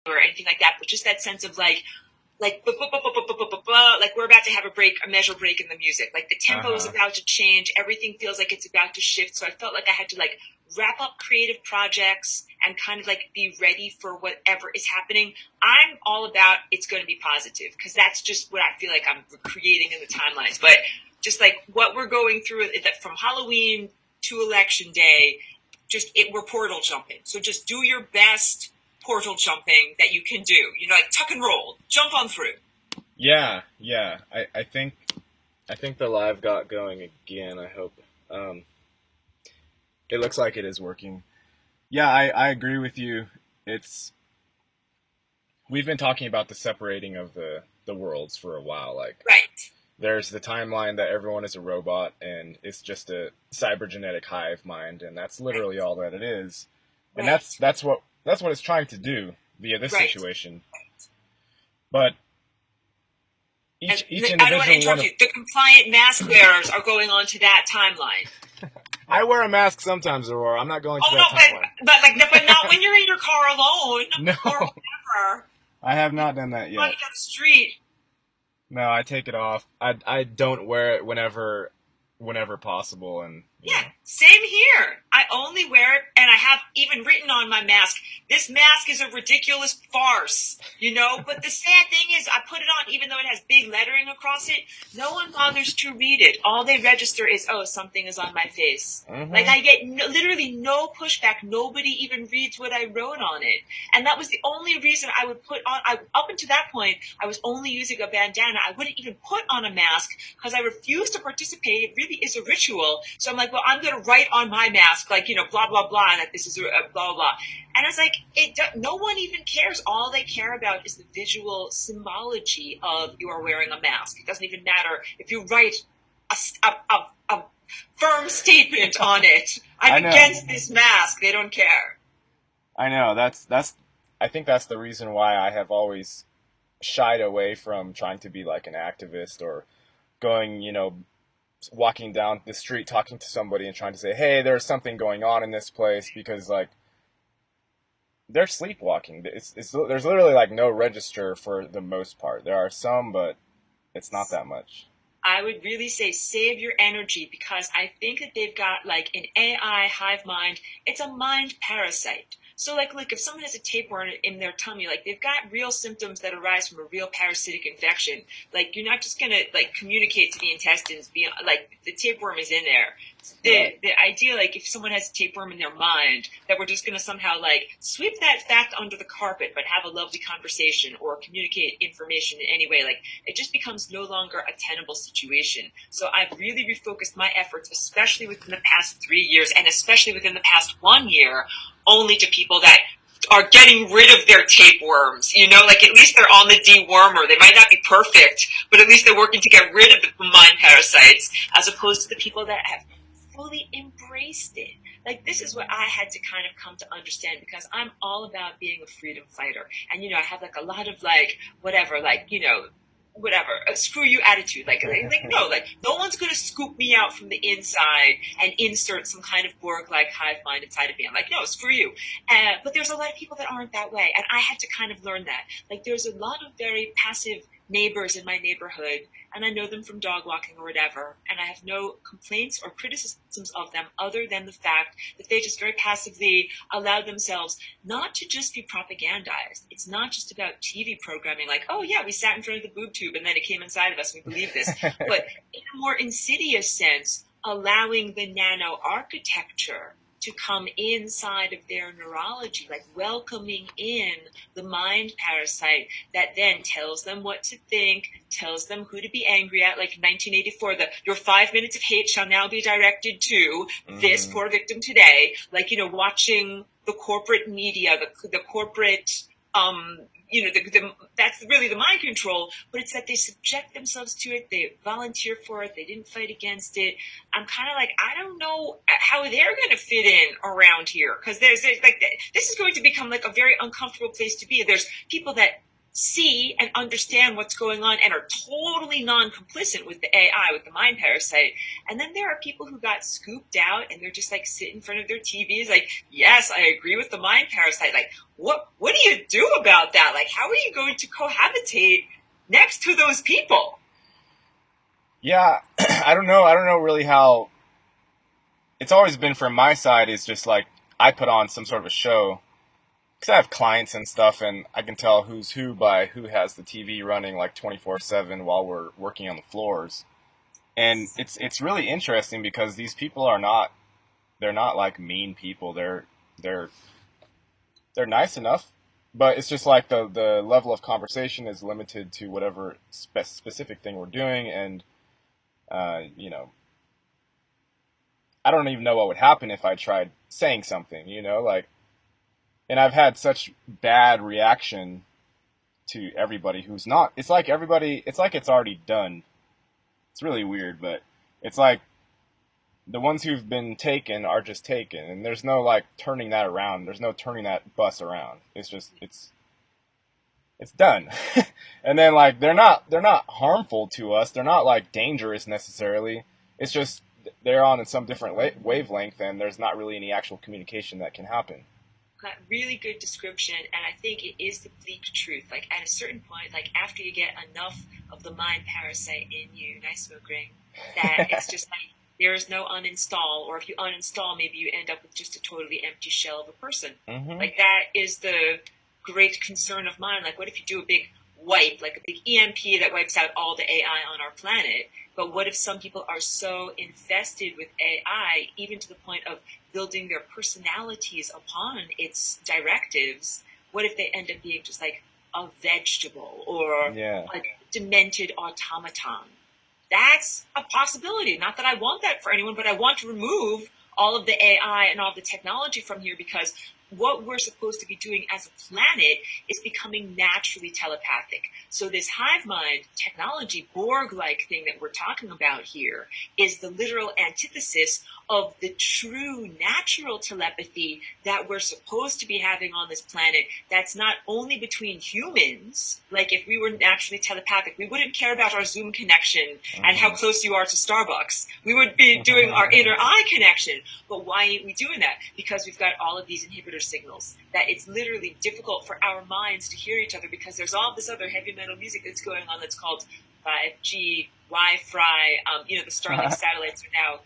or anything like that, but just that sense of like like we're about to have a measure break in the music. Like the tempo is about to change. Everything feels like it's about to shift. So I felt like I had to like wrap up creative projects and kind of like be ready for whatever is happening. I'm all about it's going to be positive because that's just what I feel like I'm creating in the timelines. But just like what we're going through from Halloween to election day, we're portal jumping. So just do your best portal jumping that you can do, like tuck and roll, jump on through. Yeah. I think the live got going again. I hope. It looks like it is working. Yeah, I agree with you. We've been talking about the separating of the worlds for a while. Like, right. There's the timeline that everyone is a robot and it's just a cybergenetic hive mind, and that's literally all that it is. And that's what it's trying to do via this situation. But each individual. I don't want to interrupt you. The compliant mask wearers are going on to that timeline. I wear a mask sometimes, Aurora. I'm not going to that timeline. But not when you're in your car alone. No. Or whatever. I have not done that yet. Running down the street. No, I take it off. I don't wear it whenever possible, and yeah, same here. I only wear it, and I have even written on my mask, this mask is a ridiculous farce, But the sad thing is, I put it on even though it has big lettering across it. No one bothers to read it. All they register is, oh, something is on my face. Mm-hmm. Like, I get literally no pushback. Nobody even reads what I wrote on it. And that was the only reason I would put on, up until that point, I was only using a bandana. I wouldn't even put on a mask because I refused to participate. It really is a ritual. So I'm like, well, I'm going to write on my mask, like, blah, blah, blah, and that this is blah, blah. And it's like, no one even cares. All they care about is the visual symbology of you are wearing a mask. It doesn't even matter if you write a firm statement on it. I'm against this mask. They don't care. I know. I think that's the reason why I have always shied away from trying to be like an activist or going, walking down the street talking to somebody and trying to say, hey, there's something going on in this place, because like they're sleepwalking. There's literally like no register for the most part. There are some, but it's not that much. I would really say save your energy, because I think that they've got like an AI hive mind. It's a mind parasite. So like if someone has a tapeworm in their tummy, like they've got real symptoms that arise from a real parasitic infection. Like you're not just going to like communicate to the intestines beyond, like the tapeworm is in there. The idea, like if someone has a tapeworm in their mind, that we're just going to somehow like sweep that fact under the carpet, but have a lovely conversation or communicate information in any way, like it just becomes no longer a tenable situation. So I've really refocused my efforts, especially within the past 3 years and especially within the past 1 year, only to people that are getting rid of their tapeworms, like at least they're on the dewormer. They might not be perfect, but at least they're working to get rid of the mind parasites, as opposed to the people that have fully embraced it. Like this is what I had to kind of come to understand, because I'm all about being a freedom fighter. And, I have like a lot of like, whatever, like, whatever, a screw you attitude. Like no one's going to scoop me out from the inside and insert some kind of Borg-like hive mind inside of me. I'm like, no, screw you. But there's a lot of people that aren't that way. And I had to kind of learn that. Like there's a lot of very passive neighbors in my neighborhood, and I know them from dog walking or whatever, and I have no complaints or criticisms of them other than the fact that they just very passively allow themselves not to just be propagandized. It's not just about TV programming like, oh yeah, we sat in front of the boob tube and then it came inside of us and we believe this. But in a more insidious sense, allowing the nano architecture to come inside of their neurology, like welcoming in the mind parasite that then tells them what to think, tells them who to be angry at, like in 1984, your 5 minutes of hate shall now be directed to this poor victim today. Like, watching the corporate media, the corporate, that's really the mind control, but it's that they subject themselves to it. They volunteer for it. They didn't fight against it. I'm kind of like, I don't know how they're going to fit in around here, because there's like, this is going to become like a very uncomfortable place to be. There's people that see and understand what's going on and are totally non-complicit with the AI, with the mind parasite. And then there are people who got scooped out and they're just like sit in front of their TVs like, yes, I agree with the mind parasite. Like, what do you do about that? Like, how are you going to cohabitate next to those people? Yeah, I don't know. I don't know really how. It's always been from my side. Is just like I put on some sort of a show because I have clients and stuff, and I can tell who's who by who has the TV running like 24/7 while we're working on the floors. And it's really interesting because these people are not they're not like mean people. They're they're nice enough, but it's just like the level of conversation is limited to whatever specific thing we're doing, and you know, I don't even know what would happen if I tried saying something, like, and I've had such bad reaction to everybody who's not. It's like everybody. It's like it's already done. It's really weird, but it's like the ones who've been taken are just taken, and there's no like turning that around. There's no turning that bus around. It's just it's done. And then like they're not harmful to us. They're not like dangerous necessarily. It's just they're on some different wavelength, and there's not really any actual communication that can happen. Got really good description, and I think it is the bleak truth. Like at a certain point, like after you get enough of the mind parasite in you, nice smoke ring, that it's just like there is no uninstall, or if you uninstall, maybe you end up with just a totally empty shell of a person. Hmm. Like that is the great concern of mine. Like what if you do a big wipe, like a big EMP that wipes out all the AI on our planet? But what if some people are so infested with AI, even to the point of building their personalities upon its directives? What if they end up being just like a vegetable or Yeah. a demented automaton? That's a possibility. Not that I want that for anyone, but I want to remove all of the AI and all of the technology from here, because what we're supposed to be doing as a planet is becoming naturally telepathic. So this hive mind technology, Borg-like thing that we're talking about here, is the literal antithesis of the true natural telepathy that we're supposed to be having on this planet. That's not only between humans. Like if we were naturally telepathic, we wouldn't care about our Zoom connection and how Hmm. close you are to Starbucks. We would be doing our inner eye connection. But why ain't we doing that? Because we've got all of these inhibitor signals that it's literally difficult for our minds to hear each other, because there's all this other heavy metal music that's going on that's called 5G, Wi-Fi. The Starlink satellites are now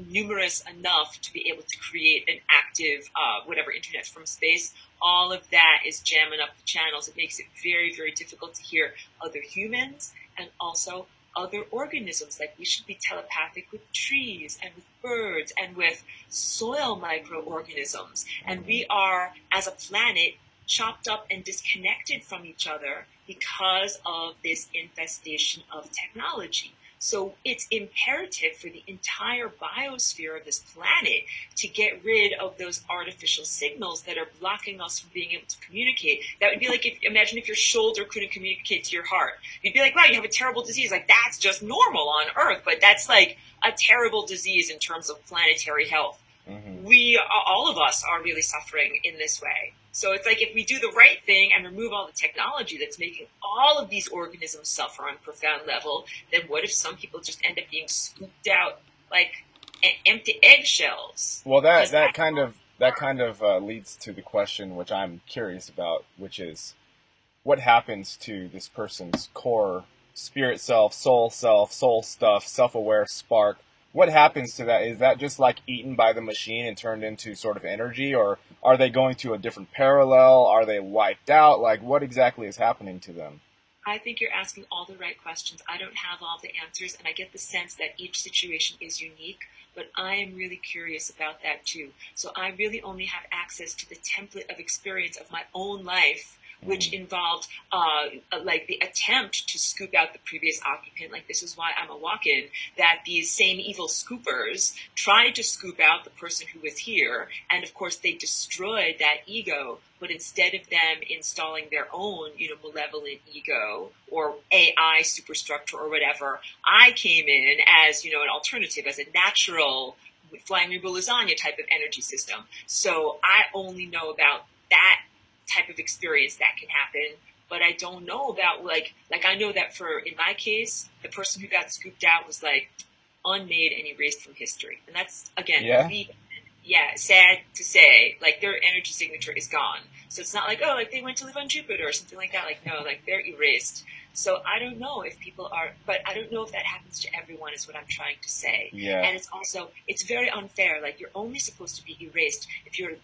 numerous enough to be able to create an active whatever internet from space. All of that is jamming up the channels. It makes it very, very difficult to hear other humans and also other organisms. Like we should be telepathic with trees and with birds and with soil microorganisms. And we are, as a planet, chopped up and disconnected from each other because of this infestation of technology. So it's imperative for the entire biosphere of this planet to get rid of those artificial signals that are blocking us from being able to communicate. That would be like, imagine if your shoulder couldn't communicate to your heart. You'd be like, wow, you have a terrible disease. Like that's just normal on Earth, but that's like a terrible disease in terms of planetary health. Hmm. All of us are really suffering in this way. So it's like if we do the right thing and remove all the technology that's making all of these organisms suffer on a profound level, then what if some people just end up being scooped out like empty eggshells? Well, that Because that that's kind all of that kind of leads to the question which I'm curious about, which is what happens to this person's core spirit self, soul stuff, self-aware spark. What happens to that? Is that just like eaten by the machine and turned into sort of energy, or are they going to a different parallel? Are they wiped out? Like, what exactly is happening to them? I think you're asking all the right questions. I don't have all the answers, and I get the sense that each situation is unique, but I am really curious about that too. So I really only have access to the template of experience of my own life, which Hmm. involved like the attempt to scoop out the previous occupant. Like this is why I'm a walk-in, that these same evil scoopers tried to scoop out the person who was here, and of course they destroyed that ego. But instead of them installing their own, malevolent ego or AI superstructure or whatever, I came in as, an alternative, as a natural flying rainbow lasagna type of energy system. So I only know about that type of experience that can happen. but I don't know about like I know that for in my case, the person who got scooped out was like unmade and erased from history, and that's again Yeah. the yeah, sad to say, like their energy signature is gone. So it's not like, oh, like they went to live on Jupiter or something like that. Like, no, like they're erased. So I don't know if people are, but I don't know if that happens to everyone, is what I'm trying to say. Yeah. And it's also, it's very unfair. Like, you're only supposed to be erased if you're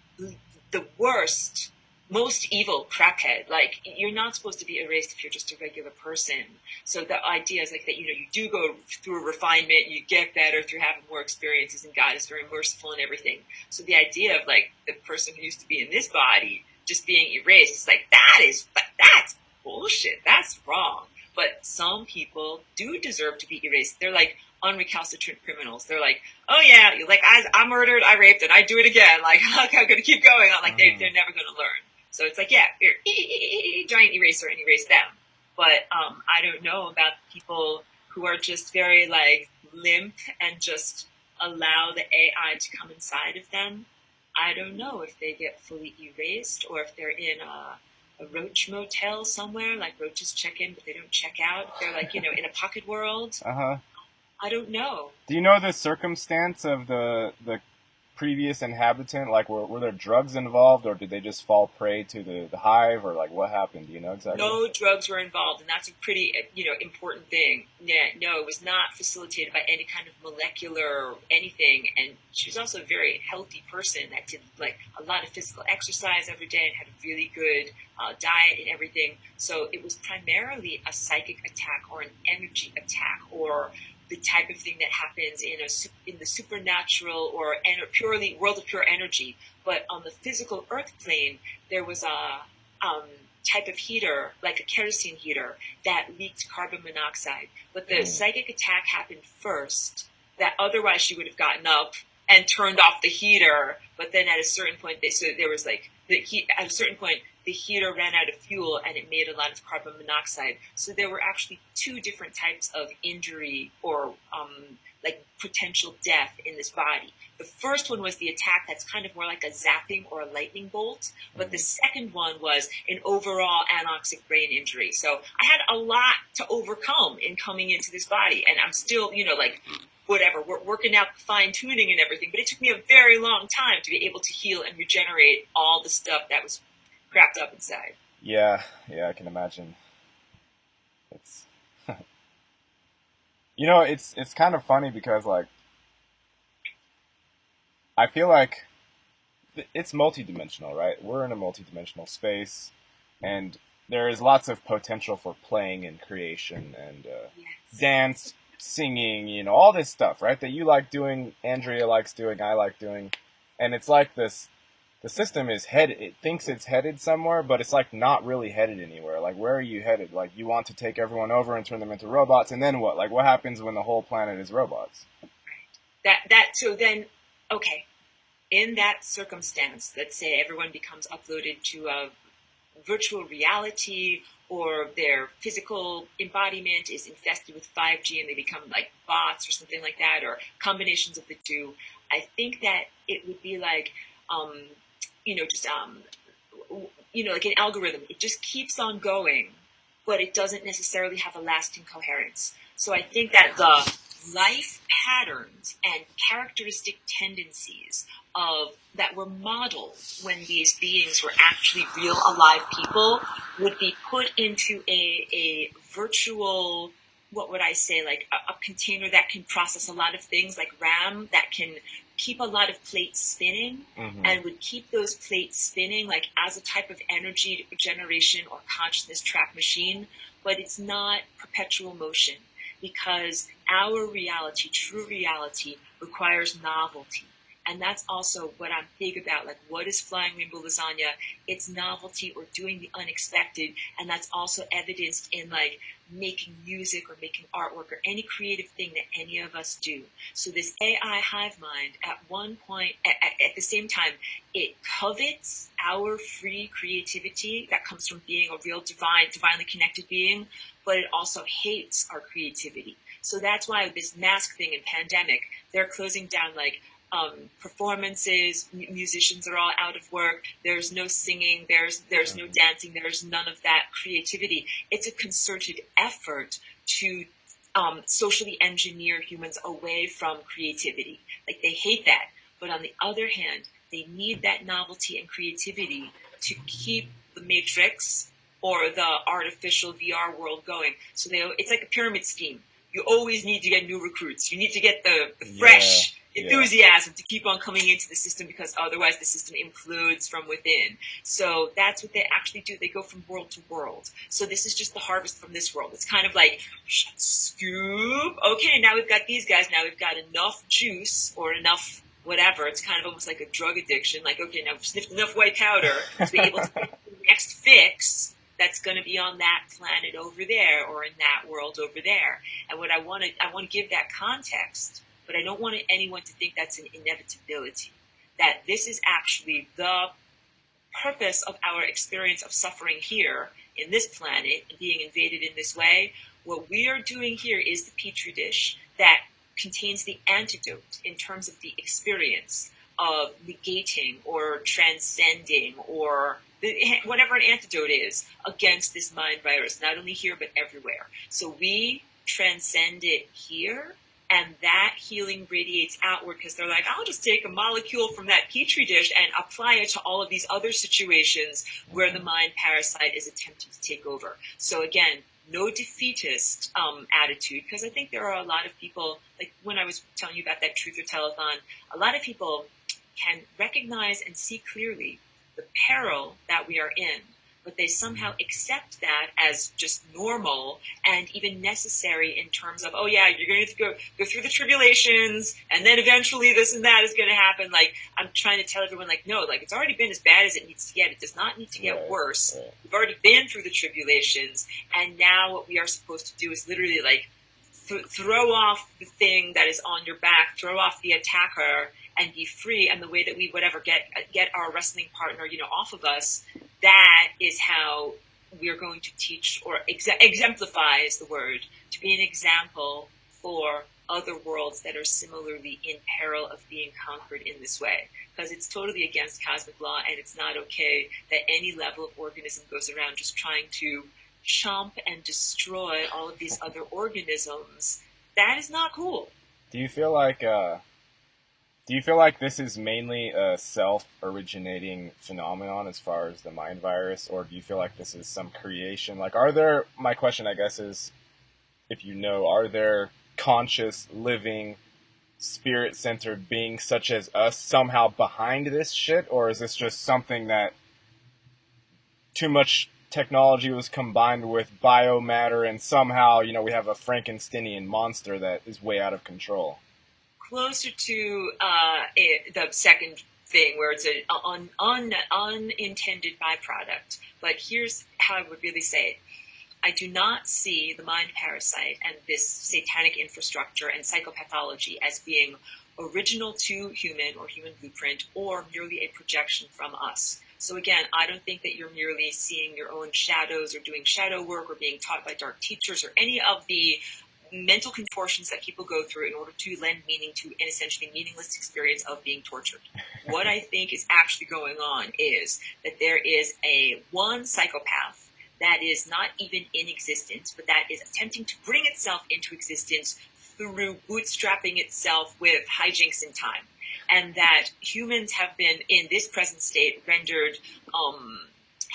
the worst, most evil crackhead. Like, you're not supposed to be erased if you're just a regular person. So the idea is like that, you know, you do go through a refinement, you get better through having more experiences, and God is very merciful and everything. So the idea of like the person who used to be in this body just being erased is like, that's bullshit. That's wrong. But some people do deserve to be erased. They're like unrecalcitrant criminals. They're like, oh yeah, like I murdered, I raped, and I do it again. Like, okay, I'm gonna keep going on. Like they're never gonna learn. So it's like, yeah, you're giant eraser and erase them. But I don't know about people who are just very like limp and just allow the AI to come inside of them. I don't know if they get fully erased or if they're in a roach motel somewhere, like roaches check in but they don't check out. If they're like, you know, in a pocket world. Uh-huh. I don't know. Do you know the circumstance of the previous inhabitant? Like, were there drugs involved, or did they just fall prey to the hive, or like what happened? Do you know exactly? No drugs were involved, and that's a pretty, you know, important thing. Yeah, no, it was not facilitated by any kind of molecular anything. And she was also a very healthy person that did like a lot of physical exercise every day and had a really good diet and everything. So it was primarily a psychic attack or an energy attack or the type of thing that happens in the supernatural or purely world of pure energy. But on the physical earth plane, there was a type of heater, like a kerosene heater, that leaked carbon monoxide. But the psychic attack happened first, that otherwise she would have gotten up and turned off the heater. But then at a certain point, there was like at a certain point, the heater ran out of fuel and it made a lot of carbon monoxide. So there were actually two different types of injury or like potential death in this body. The first one was the attack that's kind of more like a zapping or a lightning bolt. But the second one was an overall anoxic brain injury. So I had a lot to overcome in coming into this body. And I'm still, you know, like, whatever, we're working out the fine tuning and everything. But it took me a very long time to be able to heal and regenerate all the stuff that was crapped up inside. Yeah, I can imagine. It's you know, it's kind of funny because like I feel like it's multidimensional, right? We're in a multidimensional space, and there is lots of potential for playing and creation and Yes. dance, singing, you know, all this stuff, right? That you like doing, Andrea likes doing, I like doing, and it's like this. The system is headed. It thinks it's headed somewhere, but it's like not really headed anywhere. Like, where are you headed? Like, you want to take everyone over and turn them into robots, and then what? Like, what happens when the whole planet is robots? So then, okay, in that circumstance, let's say everyone becomes uploaded to a virtual reality or their physical embodiment is infested with 5G and they become like bots or something like that, or combinations of the two. I think that it would be like, you know, just, you know, like an algorithm. It just keeps on going, but it doesn't necessarily have a lasting coherence. So I think that the life patterns and characteristic tendencies of that were modeled when these beings were actually real alive people would be put into a virtual, what would I say, like a container that can process a lot of things, like RAM, that can keep a lot of plates spinning, and would keep those plates spinning like as a type of energy generation or consciousness trap machine. But it's not perpetual motion, because our reality, true reality, requires novelty. And that's also what I'm big about. Like, what is flying rainbow lasagna? It's novelty or doing the unexpected. And that's also evidenced in like making music or making artwork or any creative thing that any of us do. So this AI hive mind, at one point, at the same time, it covets our free creativity that comes from being a real divinely connected being, but it also hates our creativity. So that's why this mask thing and pandemic, they're closing down like performances. Musicians are all out of work. There's no singing. There's no dancing. There's none of that creativity. It's a concerted effort to socially engineer humans away from creativity. Like they hate that, but on the other hand, they need that novelty and creativity to keep the Matrix or the artificial VR world going. So it's like a pyramid scheme. You always need to get new recruits. You need to get the fresh enthusiasm to keep on coming into the system, because otherwise the system implodes from within. So that's what they actually do. They go from world to world. So this is just the harvest from this world. It's kind of like scoop. Okay, now we've got these guys. Now we've got enough juice or enough whatever. It's kind of almost like a drug addiction. Like, okay, now we've sniffed enough white powder to be able to get the next fix that's going to be on that planet over there or in that world over there. And what I want to give that context, but I don't want anyone to think that's an inevitability, that this is actually the purpose of our experience of suffering here in this planet and being invaded in this way. What we are doing here is the petri dish that contains the antidote in terms of the experience of negating or transcending or whatever an antidote is against this mind virus, not only here but everywhere. So we transcend it here, and that healing radiates outward because they're like, I'll just take a molecule from that petri dish and apply it to all of these other situations where the mind parasite is attempting to take over. So again, no defeatist attitude, because I think there are a lot of people, like when I was telling you about that Truth or Telethon, a lot of people can recognize and see clearly the peril that we are in, but they somehow accept that as just normal and even necessary in terms of, oh yeah, you're going to go through the tribulations, and then eventually this and that is going to happen. Like, I'm trying to tell everyone, like, no, like, it's already been as bad as it needs to get. It does not need to get worse. We've already been through the tribulations, and now what we are supposed to do is literally like throw off the thing that is on your back, throw off the attacker, and be free. And the way that we get our wrestling partner, off of us, that is how we're going to teach, or exemplify is the word, to be an example for other worlds that are similarly in peril of being conquered in this way. Because it's totally against cosmic law, and it's not okay that any level of organism goes around just trying to chomp and destroy all of these other organisms. That is not cool. Do you feel like this is mainly a self-originating phenomenon as far as the mind virus, or do you feel like this is some creation? Like, my question, I guess, is, if are there conscious, living, spirit-centered beings such as us somehow behind this shit, or is this just something that too much technology was combined with biomatter and somehow, we have a Frankensteinian monster that is way out of control? Closer to the second thing, where it's an unintended byproduct. But here's how I would really say it. I do not see the mind parasite and this satanic infrastructure and psychopathology as being original to human or human blueprint, or merely a projection from us. So again, I don't think that you're merely seeing your own shadows or doing shadow work or being taught by dark teachers or any of the mental contortions that people go through in order to lend meaning to an essentially meaningless experience of being tortured. What I think is actually going on is that there is one psychopath that is not even in existence, but that is attempting to bring itself into existence through bootstrapping itself with hijinks in time. And that humans have been, in this present state, rendered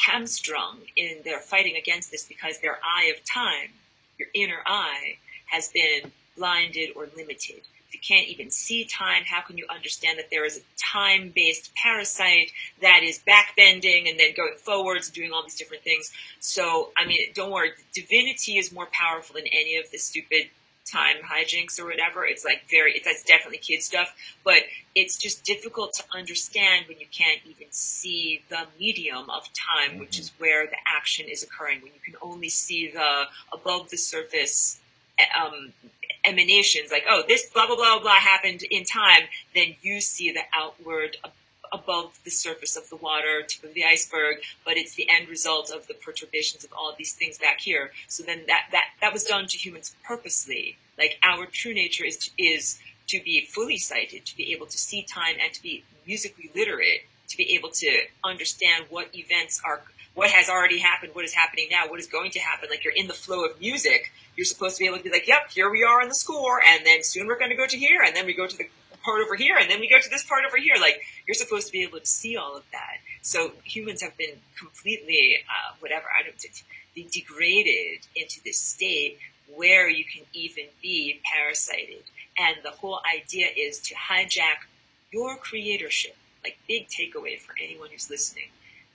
hamstrung in their fighting against this, because their eye of time, your inner eye, has been blinded or limited. If you can't even see time, how can you understand that there is a time-based parasite that is backbending and then going forwards and doing all these different things? So, I mean, don't worry, divinity is more powerful than any of the stupid time hijinks or whatever. It's like that's definitely kid stuff, but it's just difficult to understand when you can't even see the medium of time, which is where the action is occurring. When you can only see the above the surface emanations, like, oh, this blah blah blah blah happened in time, then you see the outward above the surface of the water, tip of the iceberg, but it's the end result of the perturbations of all of these things back here. So then that was done to humans purposely. Like, our true nature is to be fully sighted, to be able to see time and to be musically literate, to be able to understand what events are, what has already happened, what is happening now, what is going to happen. Like you're in the flow of music. You're supposed to be able to be like, yep, here we are in the score, and then soon we're going to go to here, and then we go to the part over here, and then we go to this part over here. Like you're supposed to be able to see all of that. So humans have been completely, degraded into this state where you can even be parasited. And the whole idea is to hijack your creatorship. Like big takeaway for anyone who's listening.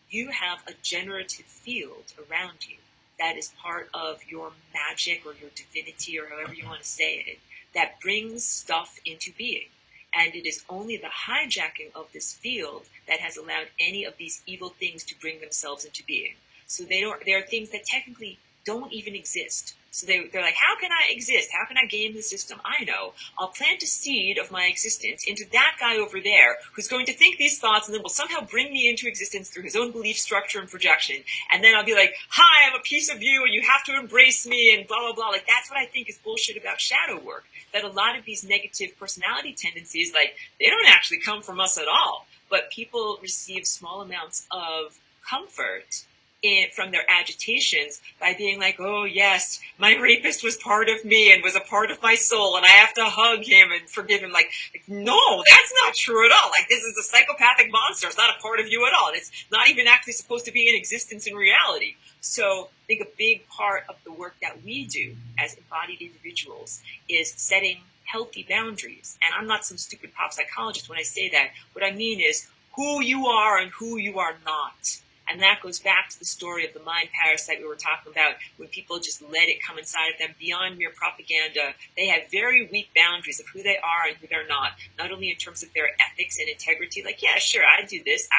You have a generative field around you that is part of your magic or your divinity or however you want to say it, that brings stuff into being. And it is only the hijacking of this field that has allowed any of these evil things to bring themselves into being. So there are things that technically don't even exist. So they're like, how can I exist? How can I game the system? I know. I'll plant a seed of my existence into that guy over there who's going to think these thoughts and then will somehow bring me into existence through his own belief structure and projection. And then I'll be like, hi, I'm a piece of you and you have to embrace me and blah, blah, blah. Like that's what I think is bullshit about shadow work. That a lot of these negative personality tendencies, like they don't actually come from us at all. But people receive small amounts of comfort from their agitations by being like, oh yes, my rapist was part of me and was a part of my soul and I have to hug him and forgive him. Like no, that's not true at all. Like this is a psychopathic monster. It's not a part of you at all. And it's not even actually supposed to be in existence in reality. So I think a big part of the work that we do as embodied individuals is setting healthy boundaries. And I'm not some stupid pop psychologist when I say that. What I mean is who you are and who you are not. And that goes back to the story of the mind parasite we were talking about, when people just let it come inside of them beyond mere propaganda. They have very weak boundaries of who they are and who they're not only in terms of their ethics and integrity, like, yeah, sure, I do this,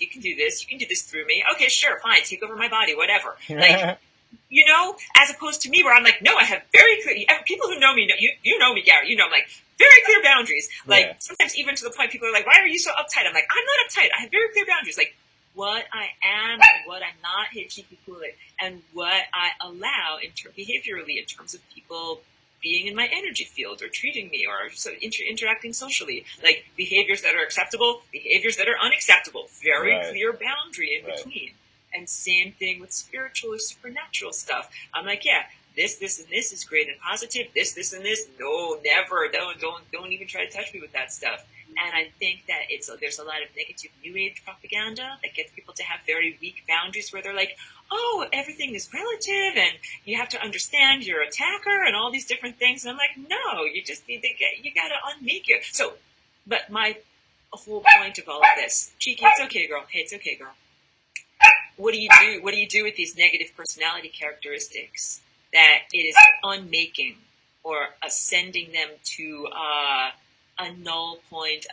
you can do this through me. Okay, sure, fine, take over my body, whatever. Like, you know, as opposed to me where I'm like, no, I have very clear, people who know me, you know me, Gary, you know, I'm like, very clear boundaries. Like, yeah. Sometimes even to the point people are like, why are you so uptight? I'm like, I'm not uptight. I have very clear boundaries. Like, what I am and what I'm not, and what I allow behaviorally in terms of people being in my energy field or treating me or so interacting socially. Like behaviors that are acceptable, behaviors that are unacceptable. Very clear boundary in between. And same thing with spiritual or supernatural stuff. I'm like, yeah, this, and this is great and positive. This, and this. No, never. Don't even try to touch me with that stuff. And I think that there's a lot of negative New Age propaganda that gets people to have very weak boundaries where they're like, oh, everything is relative and you have to understand your attacker and all these different things. And I'm like, no, you just need to you got to unmake you. So, but my whole point of all of this, Cheeky, it's okay, girl. Hey, it's okay, girl. What do you do? What do you do with these negative personality characteristics that it is unmaking or ascending them to, a null point,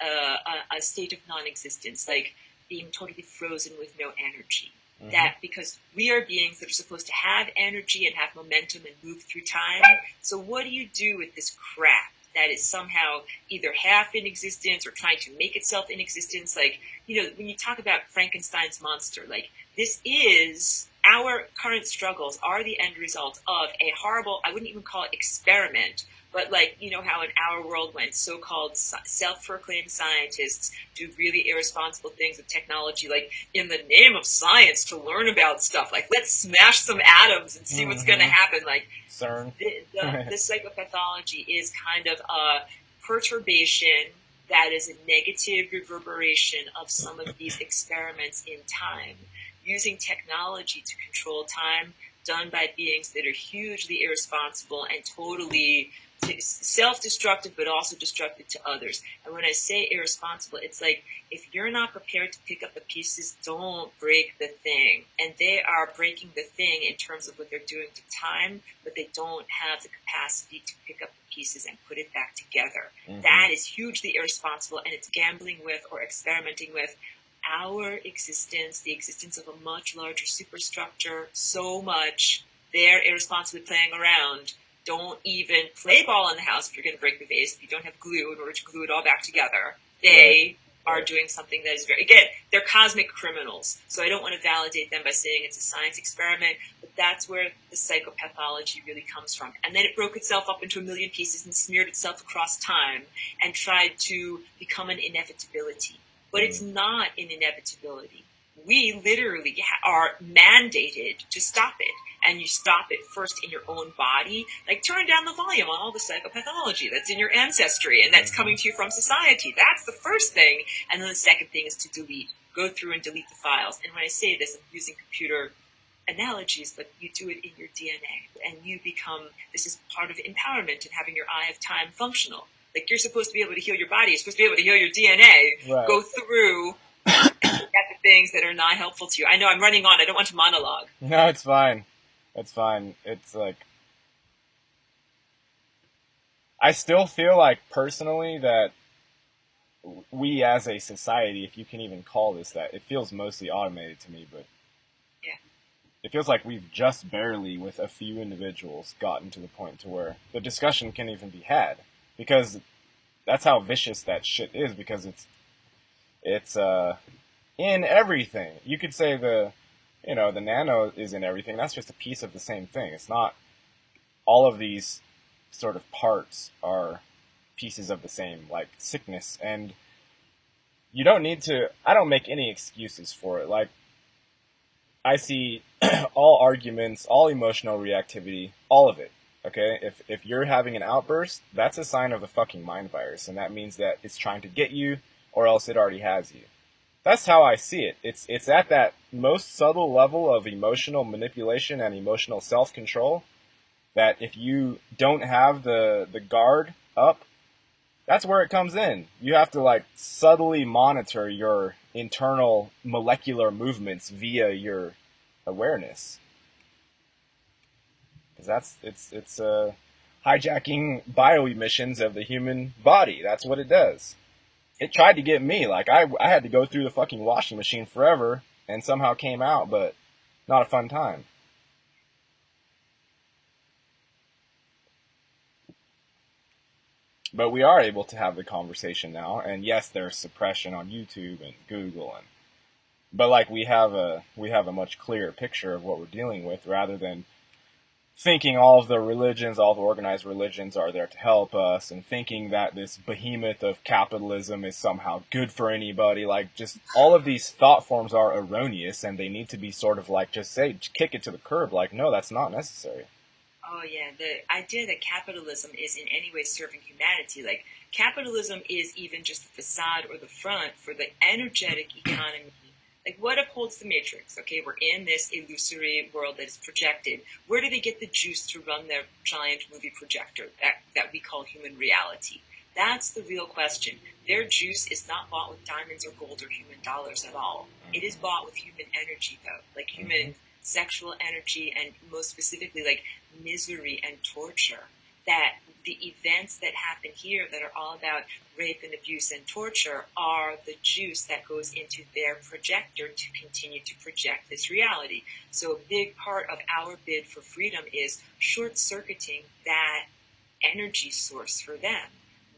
a state of non-existence, like being totally frozen with no energy. Mm-hmm. That because we are beings that are supposed to have energy and have momentum and move through time. So what do you do with this crap that is somehow either half in existence or trying to make itself in existence? Like, you know, when you talk about Frankenstein's monster, like this is our current struggles are the end result of a horrible, I wouldn't even call it experiment, but like, you know how in our world when so-called self-proclaimed scientists do really irresponsible things with technology, like in the name of science to learn about stuff, like let's smash some atoms and see what's going to happen. Like CERN. The psychopathology is kind of a perturbation that is a negative reverberation of some of these experiments in time, using technology to control time, done by beings that are hugely irresponsible and totally self-destructive, but also destructive to others. And when I say irresponsible, it's like, if you're not prepared to pick up the pieces, don't break the thing. And they are breaking the thing in terms of what they're doing to time, but they don't have the capacity to pick up the pieces and put it back together. Mm-hmm. That is hugely irresponsible, and it's gambling with or experimenting with our existence, the existence of a much larger superstructure, so much they're irresponsibly playing around. Don't even play ball in the house if you're going to break the vase. If you don't have glue in order to glue it all back together, they are doing something that is very, again, they're cosmic criminals. So I don't want to validate them by saying it's a science experiment, but that's where the psychopathology really comes from. And then it broke itself up into a million pieces and smeared itself across time and tried to become an inevitability. But it's not an inevitability. We literally are mandated to stop it. And you stop it first in your own body. Like, turn down the volume on all the psychopathology that's in your ancestry and that's coming to you from society. That's the first thing. And then the second thing is to delete. Go through and delete the files. And when I say this, I'm using computer analogies, but you do it in your DNA. And you become, this is part of empowerment and having your eye of time functional. Like, you're supposed to be able to heal your body. You're supposed to be able to heal your DNA. Right. Go through at the things that are not helpful to you. I know I'm running on. I don't want to monologue. No, it's fine. It's fine. It's like, I still feel like personally that we as a society, if you can even call this that, it feels mostly automated to me, but yeah, it feels like we've just barely, with a few individuals, gotten to the point to where the discussion can even be had, because that's how vicious that shit is, because it's in everything. You could say the nano is in everything. That's just a piece of the same thing. It's not all of these sort of parts are pieces of the same, like sickness. And you don't need to, I don't make any excuses for it. Like, I see all arguments, all emotional reactivity, all of it. Okay? If you're having an outburst, that's a sign of the fucking mind virus. And that means that it's trying to get you, or else it already has you. That's how I see it. It's at that most subtle level of emotional manipulation and emotional self-control that if you don't have the guard up, that's where it comes in. You have to, like, subtly monitor your internal molecular movements via your awareness. Because it's hijacking bioemissions of the human body. That's what it does. It tried to get me. Like, I had to go through the fucking washing machine forever and somehow came out, but not a fun time. But we are able to have the conversation now, and yes, there's suppression on YouTube and Google, but like we have a much clearer picture of what we're dealing with, rather than thinking all of the religions, all the organized religions are there to help us, and thinking that this behemoth of capitalism is somehow good for anybody. Like, just all of these thought forms are erroneous, and they need to be sort of like, just kick it to the curb. Like, no, that's not necessary. Oh yeah, the idea that capitalism is in any way serving humanity, like, capitalism is even just the facade or the front for the energetic economy. Like, what upholds the matrix? Okay, we're in this illusory world that is projected. Where do they get the juice to run their giant movie projector that we call human reality? That's the real question. Their juice is not bought with diamonds or gold or human dollars at all. It is bought with human energy, though, like human sexual energy, and most specifically, like, misery and torture. That the events that happen here that are all about rape and abuse and torture are the juice that goes into their projector to continue to project this reality. So a big part of our bid for freedom is short-circuiting that energy source for them.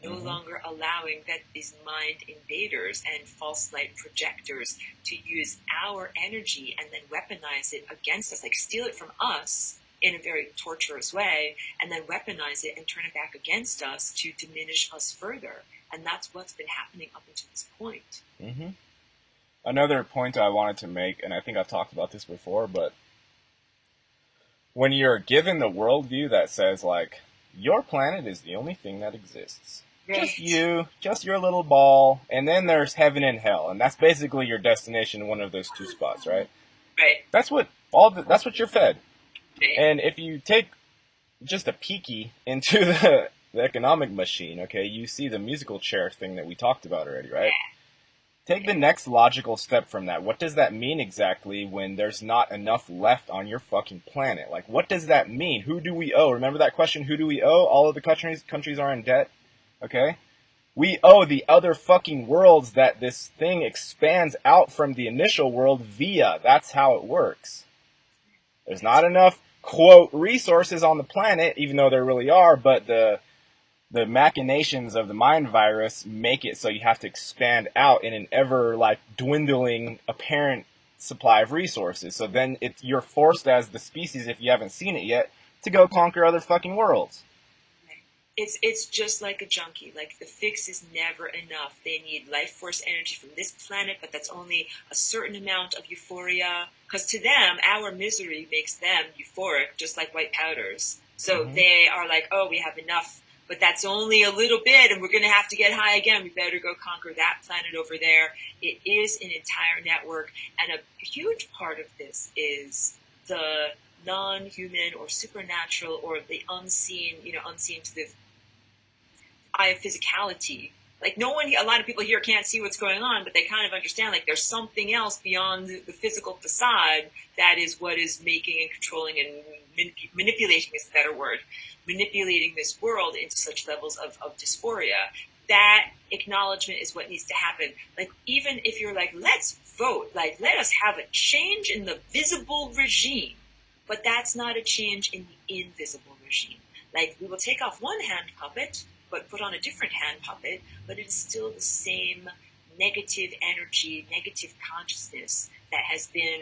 No longer allowing that these mind invaders and false light projectors to use our energy and then weaponize it against us, like steal it from us in a very torturous way, and then weaponize it and turn it back against us to diminish us further. And that's what's been happening up until this point. Mm-hmm. Another point I wanted to make, and I think I've talked about this before, but when you're given the worldview that says, like, your planet is the only thing that exists. Right. Just you, just your little ball, and then there's heaven and hell, and that's basically your destination in one of those two spots, right? Right. That's what you're fed. And if you take just a peeky into the economic machine, okay, you see the musical chair thing that we talked about already, right? Yeah. Take the next logical step from that. What does that mean exactly when there's not enough left on your fucking planet? Like, what does that mean? Who do we owe? Remember that question, who do we owe? All of the countries are in debt, okay? We owe the other fucking worlds that this thing expands out from the initial world via. That's how it works. There's not enough, quote, resources on the planet, even though there really are, but the the machinations of the mind virus make it so you have to expand out in an ever like dwindling apparent supply of resources. So then you're forced as the species, if you haven't seen it yet, to go conquer other fucking worlds. It's just like a junkie. Like the fix is never enough. They need life force energy from this planet, but that's only a certain amount of euphoria. Because to them, our misery makes them euphoric, just like white powders. So they are like, oh, we have enough, but that's only a little bit, and we're going to have to get high again. We better go conquer that planet over there. It is an entire network, and a huge part of this is the non-human or supernatural or the unseen, unseen to the eye of physicality. Like no one, a lot of people here can't see what's going on, but they kind of understand like there's something else beyond the physical facade that is what is making and controlling and manipulating is the better word, manipulating this world into such levels of dysphoria. That acknowledgement is what needs to happen. Like even if you're like, let's vote, like let us have a change in the visible regime, but that's not a change in the invisible regime. Like we will take off one hand puppet, but put on a different hand puppet, but it's still the same negative energy, negative consciousness that has been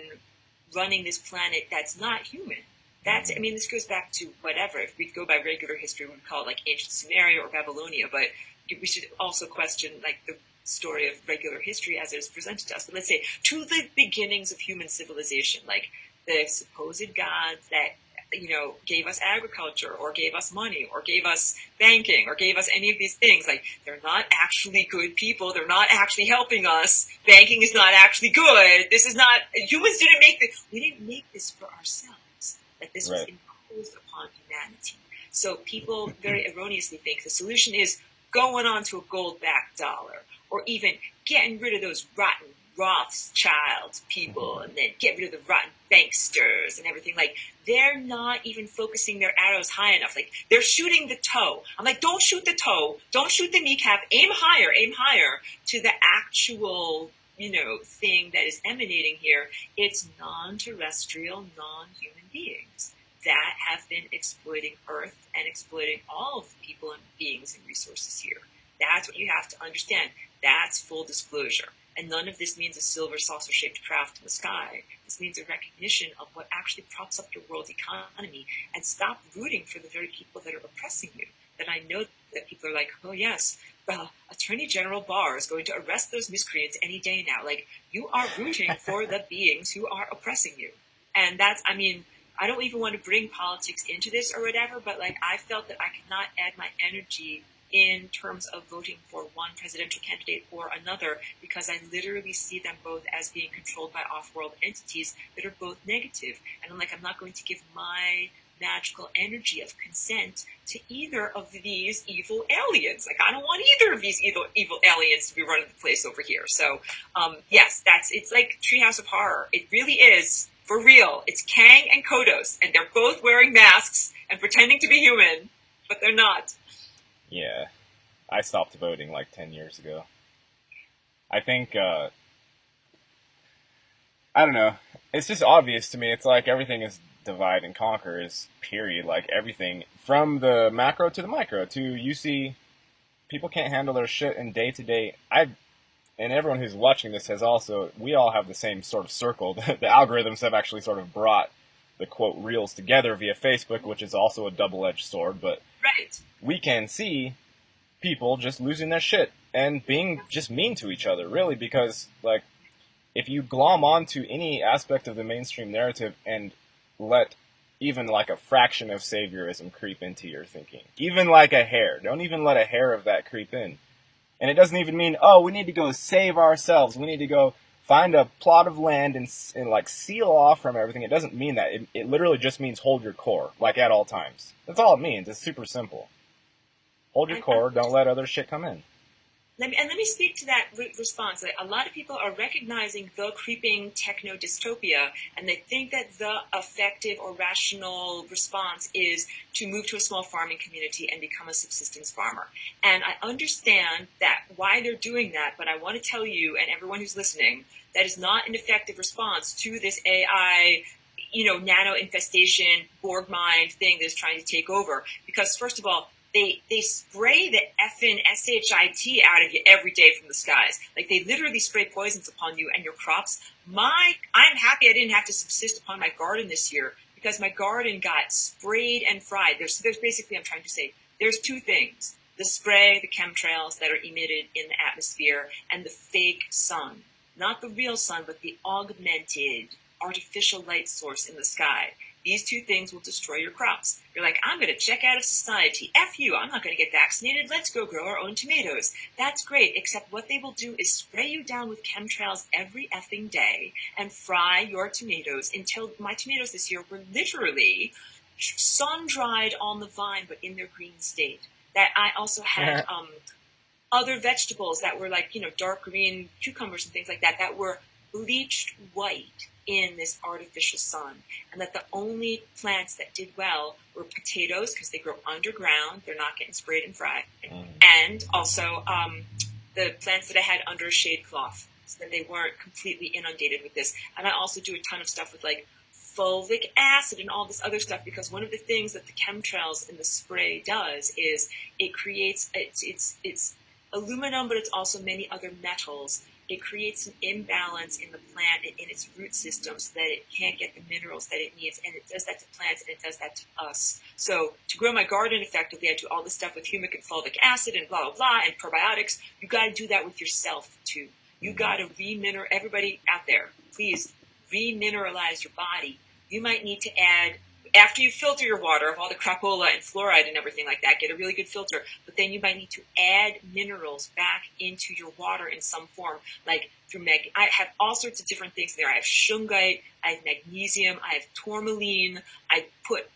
running this planet that's not human. This goes back to whatever. If we go by regular history, we would call it like ancient Sumeria or Babylonia, but we should also question like the story of regular history as it is presented to us. But let's say to the beginnings of human civilization, like the supposed gods that gave us agriculture or gave us money or gave us banking or gave us any of these things. Like, they're not actually good people. They're not actually helping us. Banking is not actually good. This is not, humans didn't make this. We didn't make this for ourselves. Like, this was imposed upon humanity. So people very erroneously think the solution is going on to a gold-backed dollar or even getting rid of those rotten Rothschild people and then get rid of the rotten banksters and everything. Like, they're not even focusing their arrows high enough. Like, they're shooting the toe. I'm like, don't shoot the toe. Don't shoot the kneecap. Aim higher to the actual, thing that is emanating here. It's non-terrestrial, non-human beings that have been exploiting Earth and exploiting all of the people and beings and resources here. That's what you have to understand. That's full disclosure. And none of this means a silver saucer-shaped craft in the sky. This means a recognition of what actually props up your world economy, and stop rooting for the very people that are oppressing you. That I know that people are like, oh yes, Attorney General Barr is going to arrest those miscreants any day now. Like, you are rooting for the beings who are oppressing you. And that's, I don't even want to bring politics into this or whatever, but like, I felt that I could not add my energy in terms of voting for one presidential candidate or another, because I literally see them both as being controlled by off-world entities that are both negative. And I'm not going to give my magical energy of consent to either of these evil aliens. Like, I don't want either of these evil aliens to be running the place over here. So, yes, it's like Treehouse of Horror. It really is, for real. It's Kang and Kodos, and they're both wearing masks and pretending to be human, but they're not. Yeah, I stopped voting like 10 years ago. I think, I don't know, it's just obvious to me. It's like everything is divide and conquer, is period. Like everything, from the macro to the micro, to you see people can't handle their shit in day to day. And everyone who's watching this has also, we all have the same sort of circle. The algorithms have actually sort of brought the quote reels together via Facebook, which is also a double-edged sword, but we can see people just losing their shit and being just mean to each other, really, because, like, if you glom onto any aspect of the mainstream narrative and let even, like, a fraction of saviorism creep into your thinking, even like a hair, don't even let a hair of that creep in. And it doesn't even mean, oh, we need to go save ourselves, we need to go find a plot of land and like seal off from everything. It doesn't mean that. It literally just means hold your core, like at all times. That's all it means. It's super simple. Hold your core. Don't let other shit come in. Let me speak to that response. Like, a lot of people are recognizing the creeping techno dystopia, and they think that the effective or rational response is to move to a small farming community and become a subsistence farmer. And I understand that why they're doing that, but I want to tell you and everyone who's listening, that is not an effective response to this AI, nano infestation, Borg mind thing that's trying to take over. Because first of all, they spray the effing shit out of you every day from the skies. Like they literally spray poisons upon you and your crops. I'm happy I didn't have to subsist upon my garden this year because my garden got sprayed and fried. There's basically, I'm trying to say, there's two things: the spray, the chemtrails that are emitted in the atmosphere, and the fake sun. Not the real sun, but the augmented artificial light source in the sky. These two things will destroy your crops. You're like, I'm going to check out of society. F you, I'm not going to get vaccinated. Let's go grow our own tomatoes. That's great, except what they will do is spray you down with chemtrails every effing day and fry your tomatoes until my tomatoes this year were literally sun-dried on the vine, but in their green state. That I also had other vegetables that were like, dark green cucumbers and things like that, that were bleached white in this artificial sun. And that the only plants that did well were potatoes because they grow underground. They're not getting sprayed and fried. And also the plants that I had under a shade cloth so that they weren't completely inundated with this. And I also do a ton of stuff with like fulvic acid and all this other stuff because one of the things that the chemtrails in the spray does is it creates, it's aluminum, but it's also many other metals. It creates an imbalance in the plant and in its root system so that it can't get the minerals that it needs. And it does that to plants and it does that to us. So to grow my garden effectively, I do all this stuff with humic and fulvic acid and blah, blah, blah, and probiotics. You got to do that with yourself too. You got to everybody out there, please remineralize your body. You might need to add, after you filter your water of all the crapola and fluoride and everything like that, get a really good filter. But then you might need to add minerals back into your water in some form, like through I have all sorts of different things there. I have shungite, I have magnesium, I have tourmaline. I put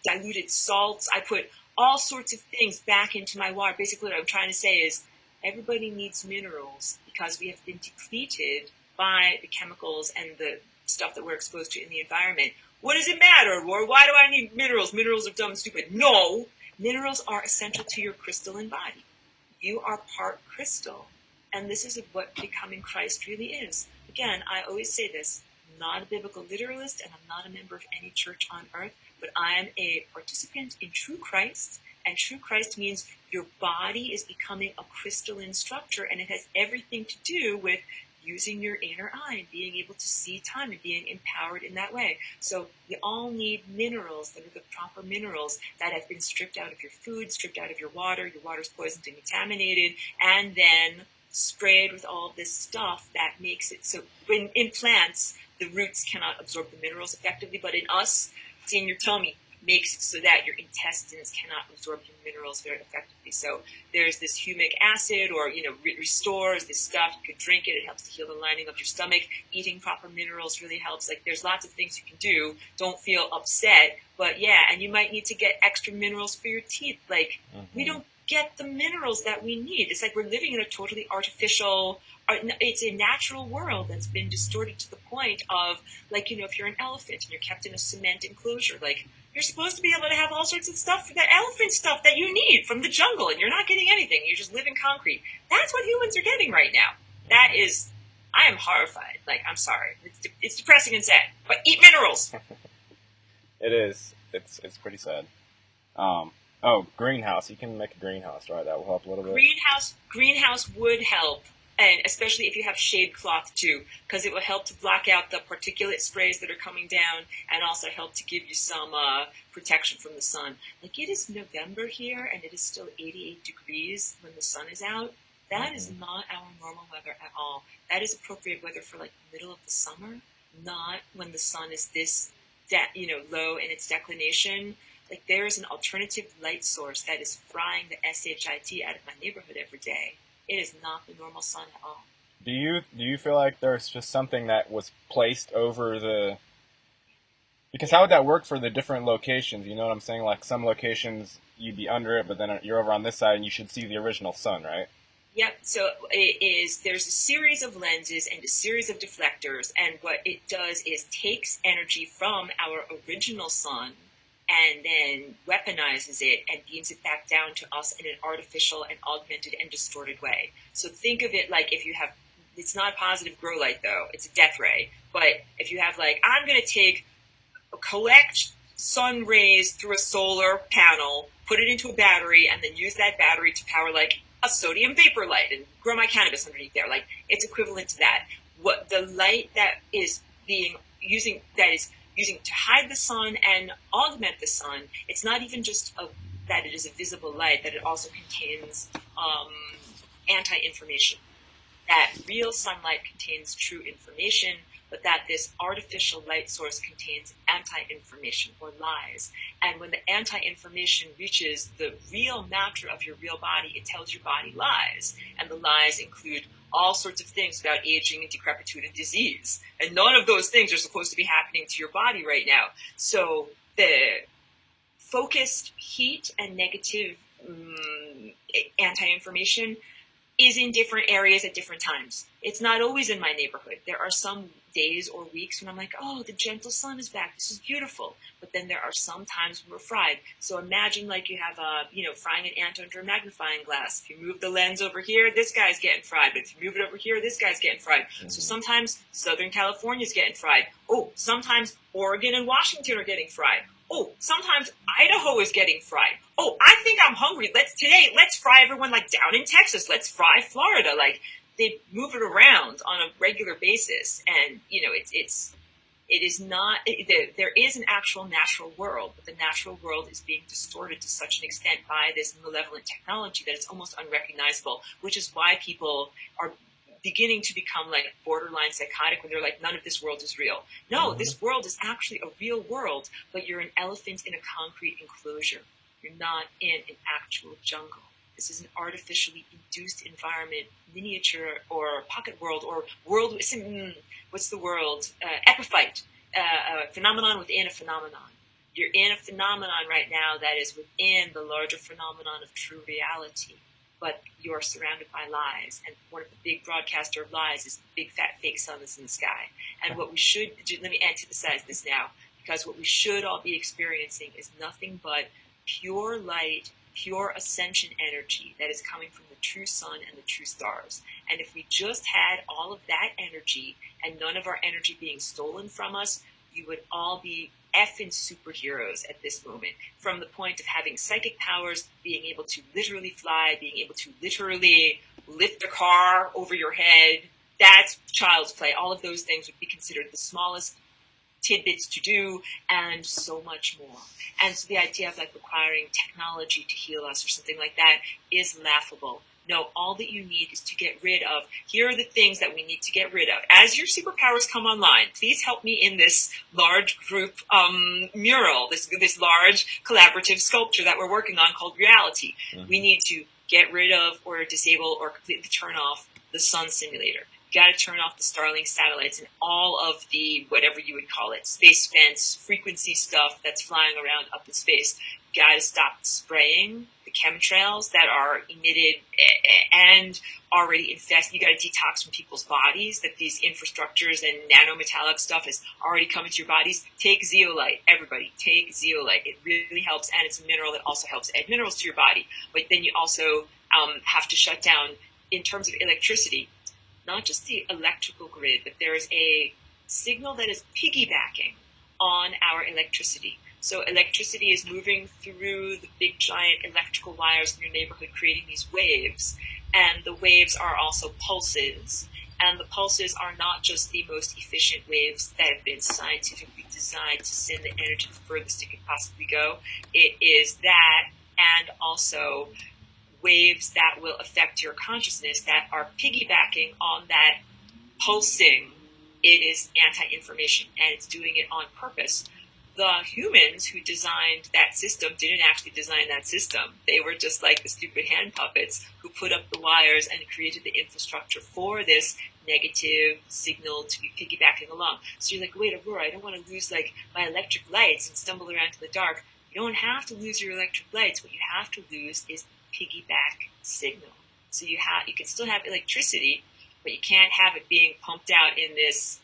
diluted salts. I put all sorts of things back into my water. Basically, what I'm trying to say is everybody needs minerals because we have been depleted by the chemicals and the stuff that we're exposed to in the environment. What does it matter, Aurora? Why do I need minerals? Minerals are dumb and stupid. No, minerals are essential to your crystalline body. You are part crystal. And this is what becoming Christ really is. Again, I always say this, I'm not a biblical literalist and I'm not a member of any church on earth, but I'm a participant in true Christ. And true Christ means your body is becoming a crystalline structure, and it has everything to do with using your inner eye and being able to see time and being empowered in that way. So we all need minerals that are the proper minerals that have been stripped out of your food, stripped out of your water's poisoned and contaminated, and then sprayed with all this stuff that makes it so in plants, the roots cannot absorb the minerals effectively, but in us, it's in your tummy, makes it so that your intestines cannot absorb the minerals very effectively. So there's this humic acid, or restores this stuff. You can drink it; it helps to heal the lining of your stomach. Eating proper minerals really helps. Like there's lots of things you can do. Don't feel upset, but yeah, and you might need to get extra minerals for your teeth. Like we don't get the minerals that we need. It's like we're living in a totally artificial. It's a natural world that's been distorted to the point of, like, if you're an elephant and you're kept in a cement enclosure, like, you're supposed to be able to have all sorts of stuff, that elephant stuff that you need from the jungle, and you're not getting anything. You just live in concrete. That's what humans are getting right now. I am horrified. Like, I'm sorry. It's depressing and sad. But eat minerals. It is. It's pretty sad. Greenhouse. You can make a greenhouse, right? That will help a little bit. Greenhouse would help. And especially if you have shade cloth too, because it will help to block out the particulate sprays that are coming down, and also help to give you some protection from the sun. Like, it is November here, and it is still 88 degrees when the sun is out. That is not our normal weather at all. That is appropriate weather for like the middle of the summer, not when the sun is this, low in its declination. Like, there is an alternative light source that is frying the shit out of my neighborhood every day. It is not the normal sun at all. Do you feel like there's just something that was placed over the? Because how would that work for the different locations? You know what I'm saying? Like, some locations you'd be under it, but then you're over on this side and you should see the original sun, right? Yep. So there's a series of lenses and a series of deflectors, and what it does is takes energy from our original sun and then weaponizes it and beams it back down to us in an artificial and augmented and distorted way. So think of it like if you have, it's not a positive grow light though, it's a death ray. But if you have like, I'm going to collect sun rays through a solar panel, put it into a battery, and then use that battery to power like a sodium vapor light and grow my cannabis underneath there. Like it's equivalent to that. What the light that is using to hide the sun and augment the sun, it's not even just that it is a visible light, that it also contains anti-information. That real sunlight contains true information, but that this artificial light source contains anti-information or lies. And when the anti-information reaches the real matter of your real body, it tells your body lies. And the lies include all sorts of things about aging and decrepitude and disease. And none of those things are supposed to be happening to your body right now. So the focused heat and negative anti-information is in different areas at different times. It's not always in my neighborhood. There are some days or weeks when I'm like, oh, the gentle sun is back. This is beautiful. But then there are some times when we're fried. So imagine like you have frying an ant under a magnifying glass. If you move the lens over here, this guy's getting fried. But if you move it over here, this guy's getting fried. Mm-hmm. So sometimes Southern California's getting fried. Oh, sometimes Oregon and Washington are getting fried. Oh, sometimes Idaho is getting fried. Oh, I think I'm hungry. Let's fry everyone like down in Texas. Let's fry Florida. Like they move it around on a regular basis. And, it is not, there is an actual natural world, but the natural world is being distorted to such an extent by this malevolent technology that it's almost unrecognizable, which is why people are beginning to become like borderline psychotic when they're like, none of this world is real. No, this world is actually a real world, but you're an elephant in a concrete enclosure. You're not in an actual jungle. This is an artificially induced environment, miniature or pocket world or world, what's the world? Epiphyte, phenomenon within a phenomenon. You're in a phenomenon right now that is within the larger phenomenon of true reality. But you are surrounded by lies. And one of the big broadcaster of lies is the big fat fake sun that's in the sky. And what we should do, let me antithesize this now, because what we should all be experiencing is nothing but pure light, pure ascension energy that is coming from the true sun and the true stars. And if we just had all of that energy and none of our energy being stolen from us, you would all be effing superheroes at this moment, from the point of having psychic powers, being able to literally fly, being able to literally lift a car over your head. That's child's play. All of those things would be considered the smallest tidbits to do, and so much more. And so the idea of like requiring technology to heal us or something like that is laughable. No, all that you need is to get rid of. Here are the things that we need to get rid of. As your superpowers come online, please help me in this large group mural, this large collaborative sculpture that we're working on called reality. Mm-hmm. We need to get rid of or disable or completely turn off the sun simulator. You got to turn off the Starlink satellites and all of the, whatever you would call it, space fence, frequency stuff that's flying around up in space. You got to stop spraying the chemtrails that are emitted and already infest. You got to detox from people's bodies, that these infrastructures and nanometallic stuff has already come into your bodies. Take zeolite, everybody, take zeolite. It really helps, and it's a mineral that also helps add minerals to your body. But then you also have to shut down, in terms of electricity, not just the electrical grid, but there is a signal that is piggybacking on our electricity. So electricity is moving through the big giant electrical wires in your neighborhood, creating these waves. And the waves are also pulses. And the pulses are not just the most efficient waves that have been scientifically designed to send the energy the furthest it could possibly go. It is that, and also waves that will affect your consciousness that are piggybacking on that pulsing. It is anti-information, and it's doing it on purpose. The humans who designed that system didn't actually design that system. They were just like the stupid hand puppets who put up the wires and created the infrastructure for this negative signal to be piggybacking along. So you're like, wait, Aurora, I don't want to lose like my electric lights and stumble around in the dark. You don't have to lose your electric lights. What you have to lose is piggyback signal. So you can still have electricity, but you can't have it being pumped out in this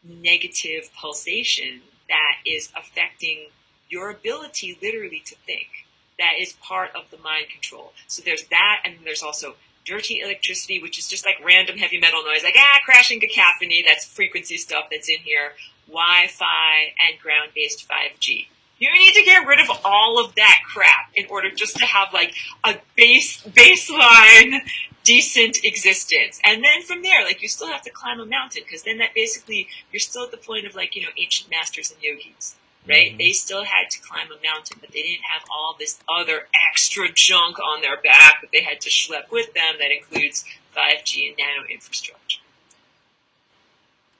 negative pulsation that is affecting your ability literally to think. That is part of the mind control. So there's that, and there's also dirty electricity, which is just like random heavy metal noise, like crashing cacophony. That's frequency stuff that's in here. Wi-Fi and ground-based 5G. You need to get rid of all of that crap in order just to have like a baseline decent existence. And then from there, like you still have to climb a mountain because then that basically you're still at the point of like, ancient masters and yogis. Right? Mm-hmm. They still had to climb a mountain, but they didn't have all this other extra junk on their back that they had to schlep with them that includes 5G and nano infrastructure.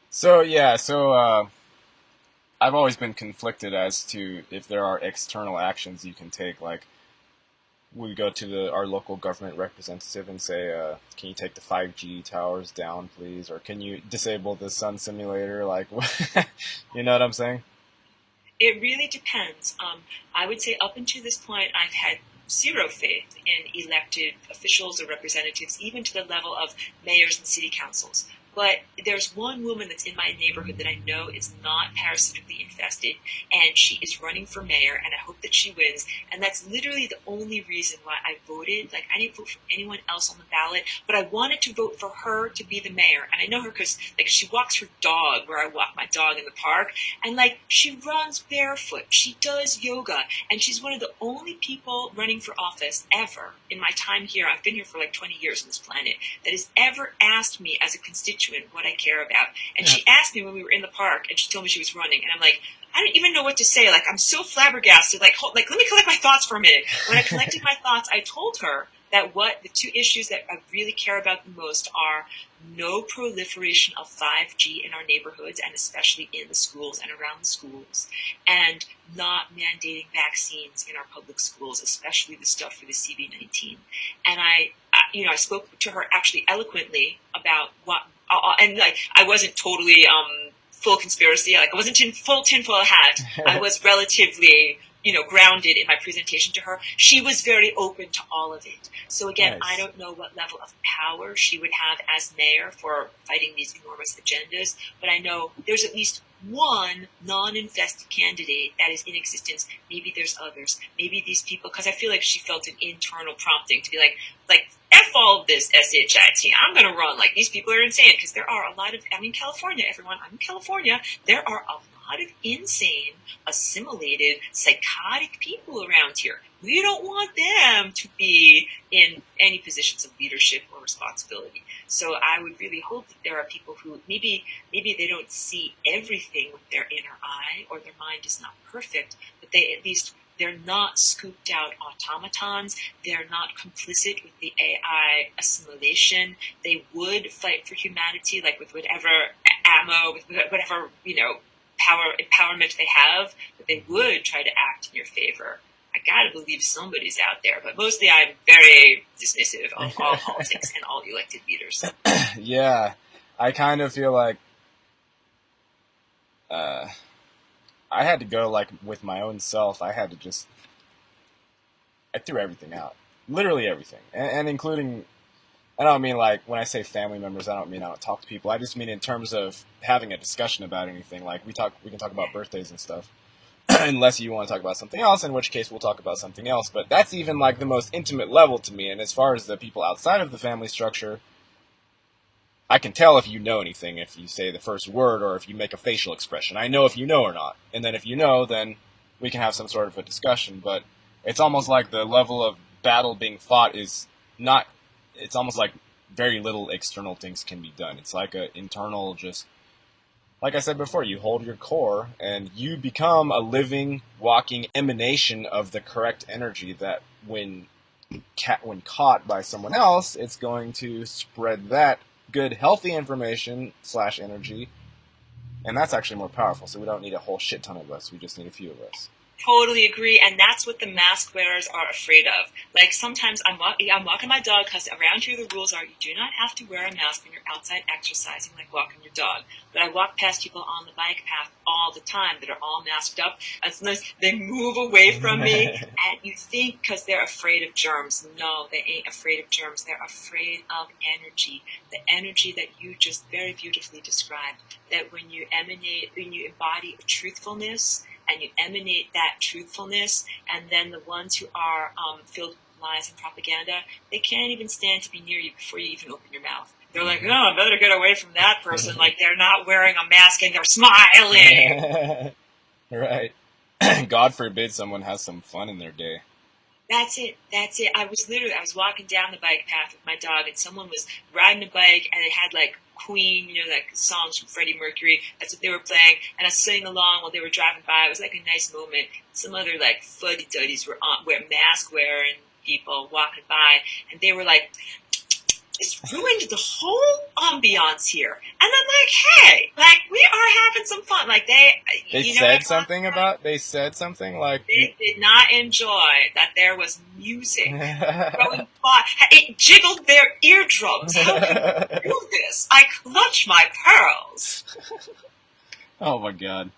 So yeah, I've always been conflicted as to if there are external actions you can take. Like, we go to our local government representative and say, "Can you take the 5G towers down, please?" Or "Can you disable the sun simulator?" Like, you know what I'm saying? It really depends. I would say up until this point, I've had zero faith in elected officials or representatives, even to the level of mayors and city councils. But there's one woman that's in my neighborhood that I know is not parasitically infested, and she is running for mayor, and I hope that she wins. And that's literally the only reason why I voted. Like, I didn't vote for anyone else on the ballot, but I wanted to vote for her to be the mayor. And I know her because, like, she walks her dog where I walk my dog in the park, and, like, she runs barefoot. She does yoga, and she's one of the only people running for office ever in my time here. I've been here for like 20 years on this planet that has ever asked me as a constituent what I care about. And Yeah. she asked me when we were in the park, and she told me she was running, and I'm like, I don't even know what to say. Like, I'm so flabbergasted. Like, let me collect my thoughts for a minute. When I collected my thoughts, I told her that what the two issues that I really care about the most are no proliferation of 5G in our neighborhoods, and especially in the schools and around the schools, and not mandating vaccines in our public schools, especially the stuff for the CV-19. And I spoke to her actually eloquently about what, and like I wasn't totally full conspiracy. Like I wasn't full tinfoil hat. I was relatively grounded in my presentation to her. She was very open to all of it. So again, I Nice. don't know what level of power she would have as mayor for fighting these enormous agendas, but I know there's at least one non-infested candidate that is in existence. Maybe there's others. Maybe these people, because I feel like she felt an internal prompting to be like, F all of this SHIT. I'm going to run. Like, these people are insane. Because there are a lot of, California, everyone. I'm in California. There are a lot of insane, assimilated, psychotic people around here. We don't want them to be in any positions of leadership or responsibility. So I would really hope that there are people who maybe they don't see everything with their inner eye, or their mind is not perfect, but they at least they're not scooped out automatons. They're not complicit with the AI assimilation. They would fight for humanity, like with whatever ammo, with whatever, power, empowerment they have, but they would try to act in your favor. I gotta believe somebody's out there, but mostly I'm very dismissive of all politics and all elected leaders. Yeah, I kind of feel like uh, I had to go like with my own self. I threw everything out, literally everything, and including. I don't mean like when I say family members. I don't mean I don't talk to people. I just mean in terms of having a discussion about anything. Like we can talk about birthdays and stuff, unless you want to talk about something else. In which case we'll talk about something else. But that's even like the most intimate level to me. And as far as the people outside of the family structure, I can tell if you know anything if you say the first word or if you make a facial expression. I know if you know or not. And then if you know, then we can have some sort of a discussion. But it's almost like the level of battle being fought is not. It's almost like very little external things can be done. It's like an internal, just like I said before, you hold your core and you become a living, walking emanation of the correct energy that when caught by someone else, it's going to spread that good, healthy information slash energy, and that's actually more powerful. So we don't need a whole shit ton of us. We just need a few of us. Totally agree, and that's what the mask wearers are afraid of. Like sometimes I'm walking my dog because around here the rules are you do not have to wear a mask when you're outside exercising, like walking your dog. But I walk past people on the bike path all the time that are all masked up, and sometimes they move away from me, and you think because they're afraid of germs. No, they ain't afraid of germs. They're afraid of energy, the energy that you just very beautifully described. That when you embody truthfulness and you emanate that truthfulness, and then the ones who are filled with lies and propaganda, they can't even stand to be near you before you even open your mouth. They're like, oh, I better get away from that person. Like they're not wearing a mask and they're smiling. Right. God forbid someone has some fun in their day. That's it. That's it. I was walking down the bike path with my dog, and someone was riding a bike, and it had like Queen, like songs from Freddie Mercury. That's what they were playing, and I sang along while they were driving by. It was like a nice moment. Some other like fuddy duddies were mask wearing people walking by, and they were like, just ruined the whole ambiance here. And I'm like, hey, like we are having some fun. Like They you know, said something about. They said something like. they did not enjoy that there was music going by. It jiggled their eardrums. How can you do this? I clutch my pearls. Oh my god.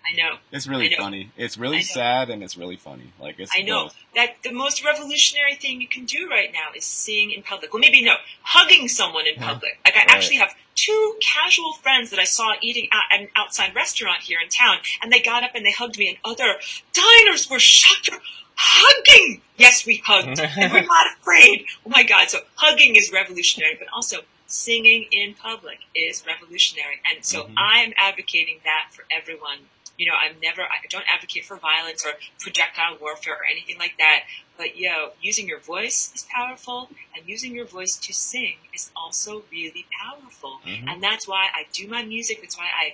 I know. It's really know. funny. It's really sad and it's really funny. Like it's I know both. that the most revolutionary thing you can do right now is sing in public. Well, maybe no, hugging someone in public. Like I actually have two casual friends that I saw eating at an outside restaurant here in town, and they got up and they hugged me, and other diners were shocked. Hugging! Yes, we hugged, and we're not afraid. Oh my God! So hugging is revolutionary, but also singing in public is revolutionary, and so I'm advocating that for everyone. I don't advocate for violence or projectile warfare or anything like that. But using your voice is powerful, and using your voice to sing is also really powerful. And that's why I do my music. That's why I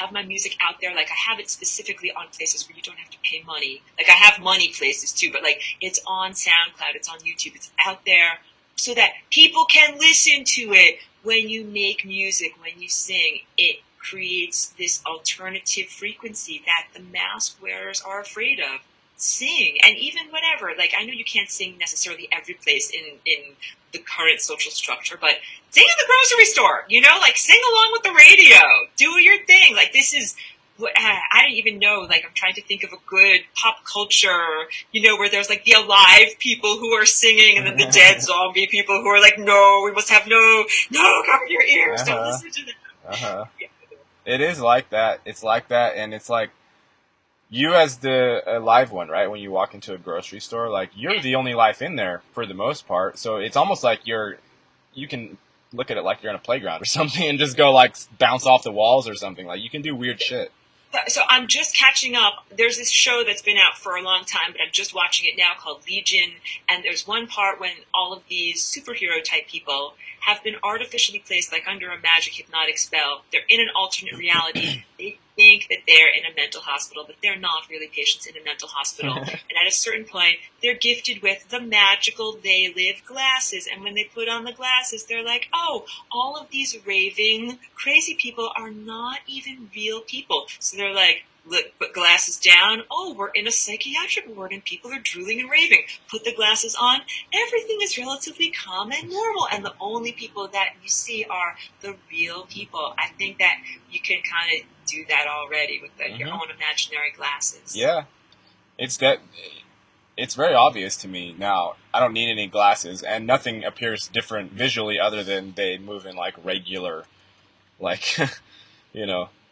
have my music out there. Like I have it specifically on places where you don't have to pay money. Like I have money places too, but like it's on SoundCloud, it's on YouTube, it's out there so that people can listen to it. When you make music, when you sing, it creates this alternative frequency that the mask wearers are afraid of. Sing, and even whatever, like I know you can't sing necessarily every place in the current social structure, but sing in the grocery store, like sing along with the radio, do your thing. Like this is I don't even know, like I'm trying to think of a good pop culture, where there's like the alive people who are singing and then the dead zombie people who are like, no, we must have no, cover your ears, don't listen to them. It is like that. It's like that, and it's like you as the live one, right? When you walk into a grocery store, like you're the only life in there for the most part. So it's almost like you can look at it like you're in a playground or something and just go like bounce off the walls or something. Like you can do weird shit. So I'm just catching up. There's this show that's been out for a long time, but I'm just watching it now called Legion. And there's one part when all of these superhero type people have been artificially placed like under a magic hypnotic spell. They're in an alternate reality. They think that they're in a mental hospital, but they're not really patients in a mental hospital. And at a certain point, they're gifted with the magical They Live glasses. And when they put on the glasses, they're like, oh, all of these raving, crazy people are not even real people. So they're like, look, put glasses down. Oh, we're in a psychiatric ward and people are drooling and raving. Put the glasses on. Everything is relatively calm and normal. And the only people that you see are the real people. I think that you can kind of do that already with your own imaginary glasses. Yeah. It's very obvious to me now. I don't need any glasses, and nothing appears different visually other than they move in like regular, like,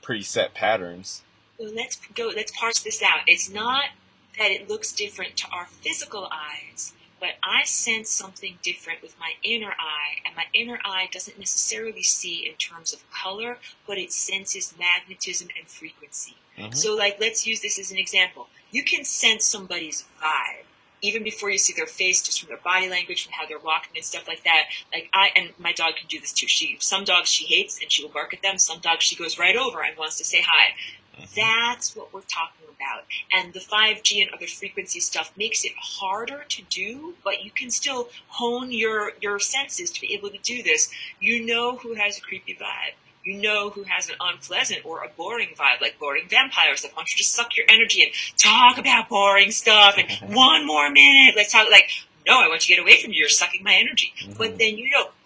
preset patterns. So let's parse this out. It's not that it looks different to our physical eyes, but I sense something different with my inner eye, and my inner eye doesn't necessarily see in terms of color, but it senses magnetism and frequency. So like, let's use this as an example. You can sense somebody's vibe even before you see their face, just from their body language, from how they're walking and stuff like that. Like and my dog can do this too. Some dogs she hates and she will bark at them. Some dogs she goes right over and wants to say hi. That's what we're talking about. And the 5G and other frequency stuff makes it harder to do, but you can still hone your senses to be able to do this. You know who has a creepy vibe. You know who has an unpleasant or a boring vibe, like boring vampires that want you to suck your energy and talk about boring stuff. And one more minute, let's talk. Like, no, I want you to get away from you. You're sucking my energy. But then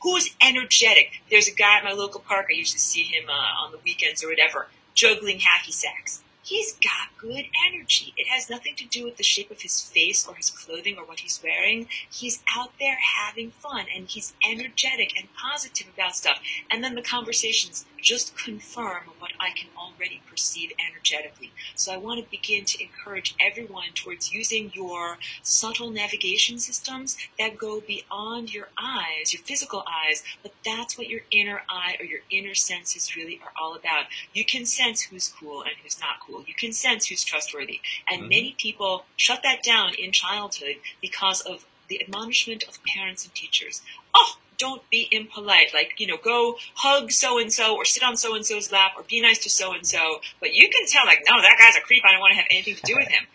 who's energetic. There's a guy at my local park. I usually see him on the weekends or whatever, juggling hacky sacks. He's got good energy. It has nothing to do with the shape of his face or his clothing or what he's wearing. He's out there having fun, and he's energetic and positive about stuff. And then the conversations just confirm what I can already perceive energetically. So I want to begin to encourage everyone towards using your subtle navigation systems that go beyond your eyes, your physical eyes, but that's what your inner eye or your inner senses really are all about. You can sense who's cool and who's not cool. You can sense who's trustworthy. And many people shut that down in childhood because of the admonishment of parents and teachers. Oh, don't be impolite. Like, go hug so-and-so or sit on so-and-so's lap or be nice to so-and-so. But you can tell, like, no, that guy's a creep. I don't want to have anything to do with him.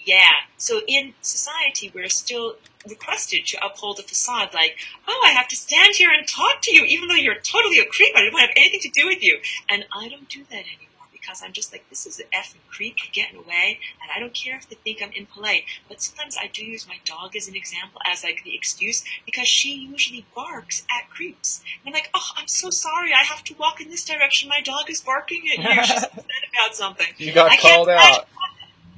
Yeah. So in society, we're still requested to uphold a facade like, oh, I have to stand here and talk to you, even though you're totally a creep. I don't want to have anything to do with you. And I don't do that anymore because I'm just like, this is an effing creep getting away. And I don't care if they think I'm impolite. But sometimes I do use my dog as an example, as like the excuse, because she usually barks at creeps. And I'm like, oh, I'm so sorry. I have to walk in this direction. My dog is barking at you. She's upset about something. You got called out.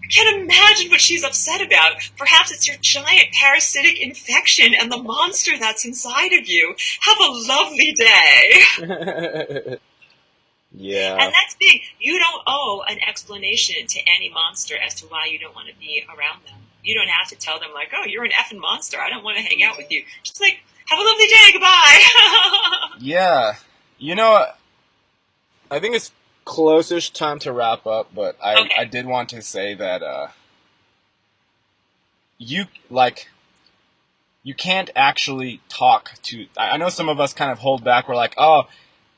I can't imagine what she's upset about. Perhaps it's your giant parasitic infection and the monster that's inside of you. Have a lovely day. Yeah. And that's big. You don't owe an explanation to any monster as to why you don't want to be around them. You don't have to tell them, like, oh, you're an effing monster. I don't want to hang out with you. Just like, have a lovely day. Goodbye. Yeah. I think it's close-ish time to wrap up, but I did want to say that you can't actually talk to. I know some of us kind of hold back. We're like, oh,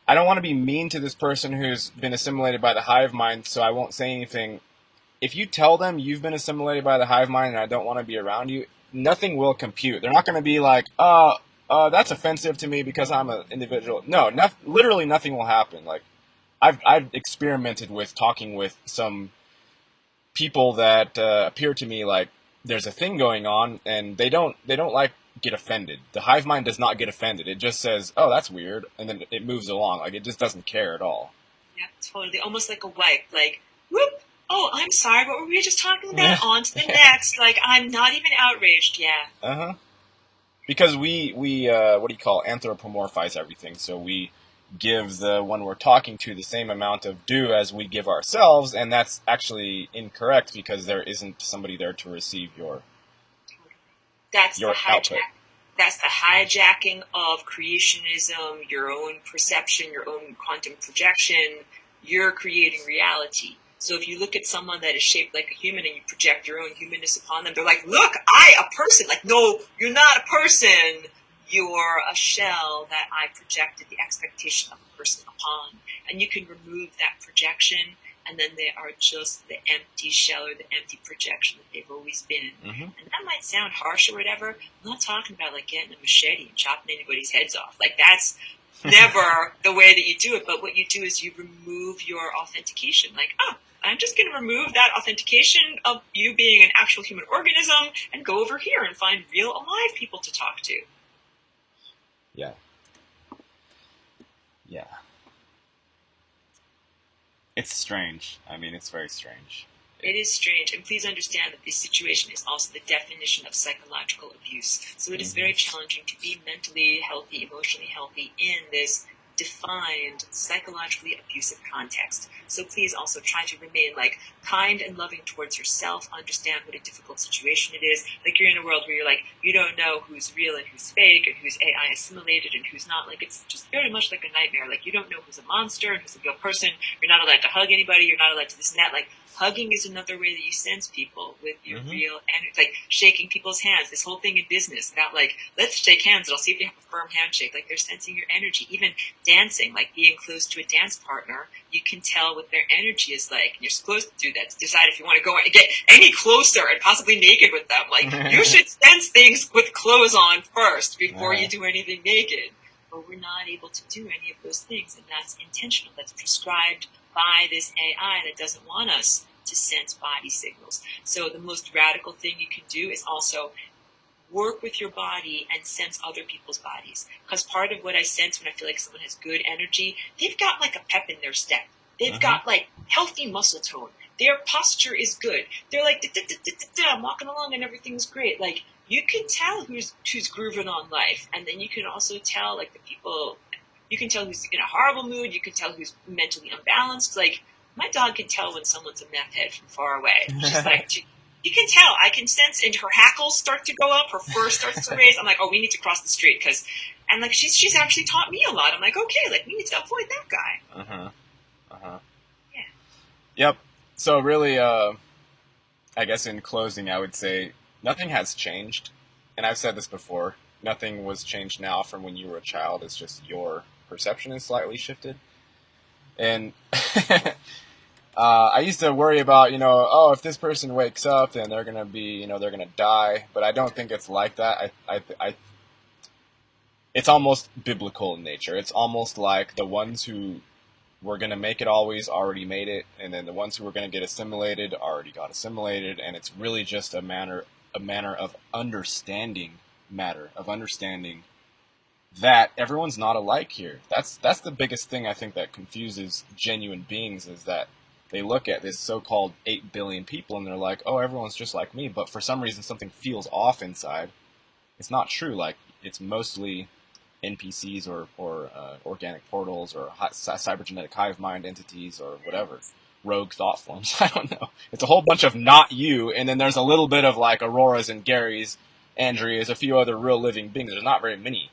I don't want to be mean to this person who's been assimilated by the hive mind, so I won't say anything. If you tell them you've been assimilated by the hive mind and I don't want to be around you, nothing will compute. They're not going to be like, that's offensive to me because I'm an individual. No, literally nothing will happen. Like, I've experimented with talking with some people that appear to me like there's a thing going on, and they don't like get offended. The hive mind does not get offended. It just says, "Oh, that's weird," and then it moves along. Like, it just doesn't care at all. Yeah, totally. Almost like a wipe. Like, whoop. Oh, I'm sorry. What were we just talking about? On to the next. Like, I'm not even outraged. Yeah. Because we what do you call, anthropomorphize everything. So we give the one we're talking to the same amount of due as we give ourselves, and that's actually incorrect because there isn't somebody there to receive your output. That's the hijacking of creationism, your own perception, your own quantum projection. You're creating reality. So if you look at someone that is shaped like a human and you project your own humanness upon them, they're like, look, a person. Like, no, you're not a person. You're a shell that I projected the expectation of a person upon. And you can remove that projection, and then they are just the empty shell or the empty projection that they've always been. And that might sound harsh or whatever. I'm not talking about like getting a machete and chopping anybody's heads off. Like, that's never the way that you do it. But what you do is you remove your authentication. Like, oh, I'm just going to remove that authentication of you being an actual human organism and go over here and find real alive people to talk to. Yeah. It's strange. I mean, it's very strange. It is strange, and please understand that this situation is also the definition of psychological abuse. So it is very challenging to be mentally healthy, emotionally healthy in this defined, psychologically abusive context. So please also try to remain like kind and loving towards yourself, understand what a difficult situation it is. Like, you're in a world where you're like, you don't know who's real and who's fake and who's AI assimilated and who's not. Like, it's just very much like a nightmare. Like, you don't know who's a monster and who's a real person. You're not allowed to hug anybody. You're not allowed to this and that. Like, hugging is another way that you sense people with your real energy, like shaking people's hands. This whole thing in business about like, let's shake hands and I'll see if you have a firm handshake. Like, they're sensing your energy. Even dancing, like being close to a dance partner, you can tell what their energy is like. And you're supposed to do that to decide if you want to go and get any closer and possibly naked with them. Like, you should sense things with clothes on first before you do anything naked. But we're not able to do any of those things, and that's intentional. That's prescribed by this AI that doesn't want us to sense body signals. So the most radical thing you can do is also work with your body and sense other people's bodies. Because part of what I sense when I feel like someone has good energy, they've got like a pep in their step. They've got like healthy muscle tone. Their posture is good. They're like, I'm walking along and everything's great. Like, you can tell who's grooving on life. And then you can also tell like the people You can tell who's in a horrible mood. You can tell who's mentally unbalanced. Like, my dog can tell when someone's a meth head from far away. She's like, you can tell. I can sense, and her hackles start to go up. Her fur starts to raise. I'm like, oh, we need to cross the street because, and like she's actually taught me a lot. I'm like, okay, like we need to avoid that guy. Yeah. Yep. So really, I guess in closing, I would say nothing has changed, and I've said this before. Nothing was changed now from when you were a child. It's just your perception is slightly shifted, and I used to worry about, oh, if this person wakes up, then they're gonna be, they're gonna die. But I don't think it's like that. It's almost biblical in nature. It's almost like the ones who were gonna make it always already made it, and then the ones who were gonna get assimilated already got assimilated, and it's really just a manner of understanding that everyone's not alike here. That's the biggest thing I think that confuses genuine beings is that they look at this so-called 8 billion people and they're like, oh, everyone's just like me, but for some reason something feels off inside. It's not true. Like, it's mostly NPCs or organic portals or cybergenetic hive mind entities or whatever. Rogue thought forms. I don't know. It's a whole bunch of not you, and then there's a little bit of like Auroras and Garys, Andreas, a few other real living beings. There's not very many.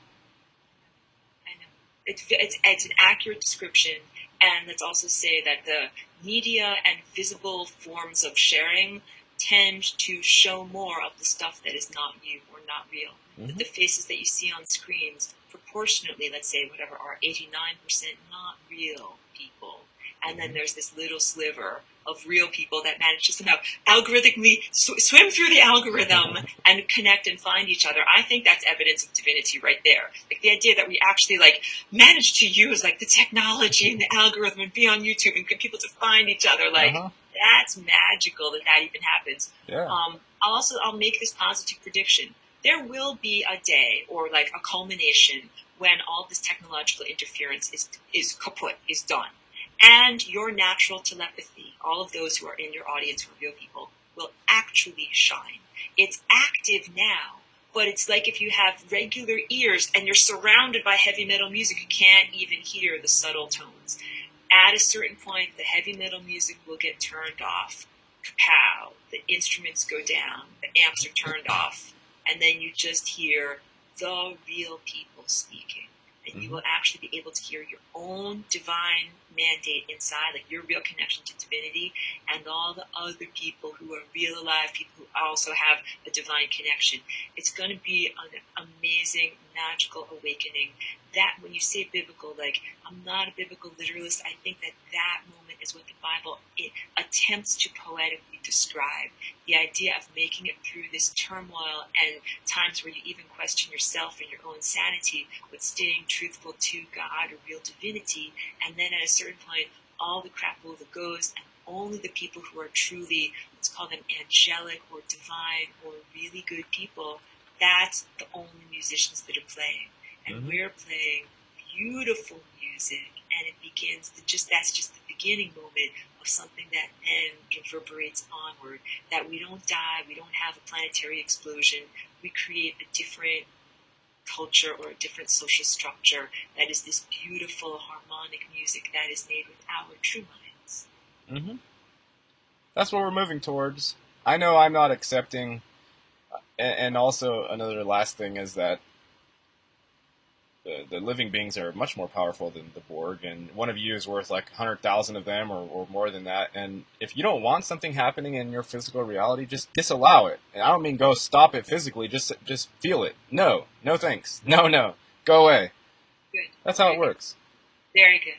I know. It's an accurate description, and let's also say that the media and visible forms of sharing tend to show more of the stuff that is not you or not real. Mm-hmm. The faces that you see on screens, proportionately, let's say, whatever, are 89% not real people. And then there's this little sliver of real people that manage to somehow algorithmically swim through the algorithm and connect and find each other. I think that's evidence of divinity right there. Like the idea that we actually like manage to use like the technology and the algorithm and be on YouTube and get people to find each other. Like that's magical that even happens. Yeah. I'll make this positive prediction. There will be a day or like a culmination when all this technological interference is kaput, is done. And your natural telepathy, all of those who are in your audience who are real people, will actually shine. It's active now, but it's like if you have regular ears and you're surrounded by heavy metal music, you can't even hear the subtle tones. At a certain point, the heavy metal music will get turned off. Kapow! The instruments go down, the amps are turned off, and then you just hear the real people speaking. And you will actually be able to hear your own divine mandate inside, like your real connection to divinity, and all the other people who are real alive, people who also have a divine connection. It's going to be an amazing, magical awakening. That, when you say biblical, like, I'm not a biblical literalist. I think that moment is what the Bible attempts to poetically describe. The idea of making it through this turmoil and times where you even question yourself and your own sanity, but staying truthful to God or real divinity. And then at a certain point, all the crapola goes, and only the people who are truly, let's call them angelic or divine or really good people, that's the only musicians that are playing. And we're playing beautiful music, and it begins that's just the beginning moment of something that then reverberates onward, that we don't die, we don't have a planetary explosion, we create a different culture or a different social structure that is this beautiful harmonic music that is made with our true minds. That's what we're moving towards. I know I'm not accepting, and also another last thing is that the living beings are much more powerful than the Borg, and one of you is worth like 100,000 of them or more than that. And if you don't want something happening in your physical reality, just disallow it. And I don't mean go stop it physically, just feel it. No thanks. No, go away. Good. That's how it works. Very good.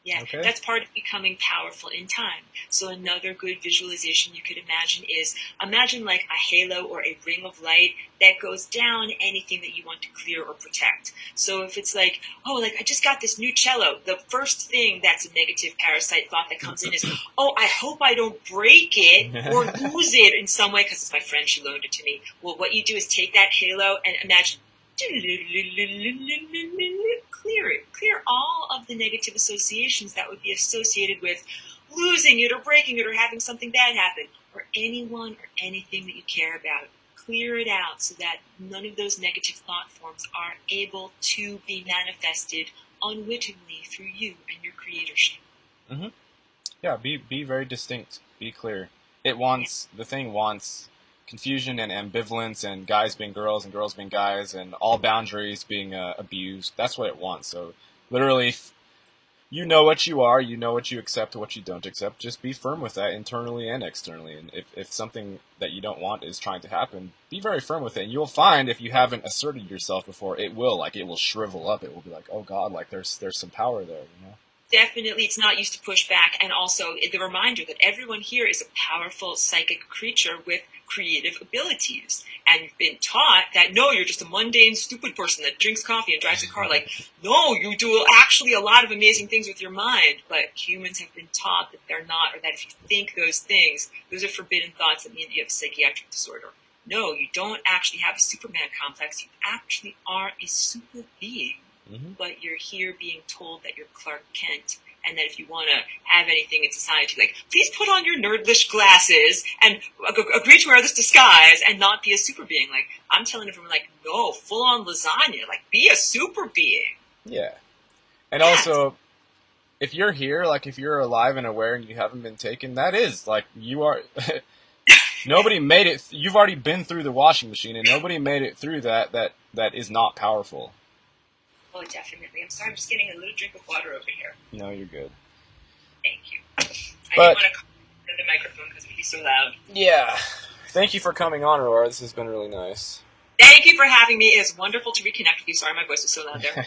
Yeah, okay. That's part of becoming powerful in time. So another good visualization you could imagine like a halo or a ring of light that goes down anything that you want to clear or protect. So if it's like, oh, like I just got this new cello, the first thing that's a negative parasite thought that comes in is, oh, I hope I don't break it or lose it in some way because it's my friend, she loaned it to me. Well, what you do is take that halo and imagine, clear all of the negative associations that would be associated with losing it or breaking it or having something bad happen or anyone or anything that you care about. Clear it out so that none of those negative thought forms are able to be manifested unwittingly through you and your creatorship. Mm-hmm. Yeah, be very distinct. Be clear. The thing wants confusion and ambivalence and guys being girls and girls being guys and all boundaries being abused. That's what it wants. So literally, you know what you are, you know what you accept and what you don't accept. Just be firm with that internally and externally. And if something that you don't want is trying to happen, be very firm with it. And you'll find if you haven't asserted yourself before, it will shrivel up. It will be like, oh God, like there's some power there, you know? Definitely, it's not used to push back. And also the reminder that everyone here is a powerful psychic creature with creative abilities. And you've been taught that, no, you're just a mundane, stupid person that drinks coffee and drives a car. Like, no, you do actually a lot of amazing things with your mind. But humans have been taught that they're not, or that if you think those things, those are forbidden thoughts that mean that you have a psychiatric disorder. No, you don't actually have a Superman complex. You actually are a super being. Mm-hmm. But you're here being told that you're Clark Kent, and that if you want to have anything in society, like, please put on your nerdlish glasses and agree to wear this disguise and not be a super being. Like, I'm telling everyone, like, no, full on lasagna, like, be a super being. Yeah. And also, if you're here, like, if you're alive and aware and you haven't been taken, that is, like, you are... Nobody made it... You've already been through the washing machine, and nobody made it through that is not powerful. Oh, definitely. I'm sorry, I'm just getting a little drink of water over here. No, you're good. Thank you. I didn't want to come to the microphone because it would be so loud. Yeah. Thank you for coming on, Aurora. This has been really nice. Thank you for having me. It was wonderful to reconnect with you. Sorry, my voice was so loud there.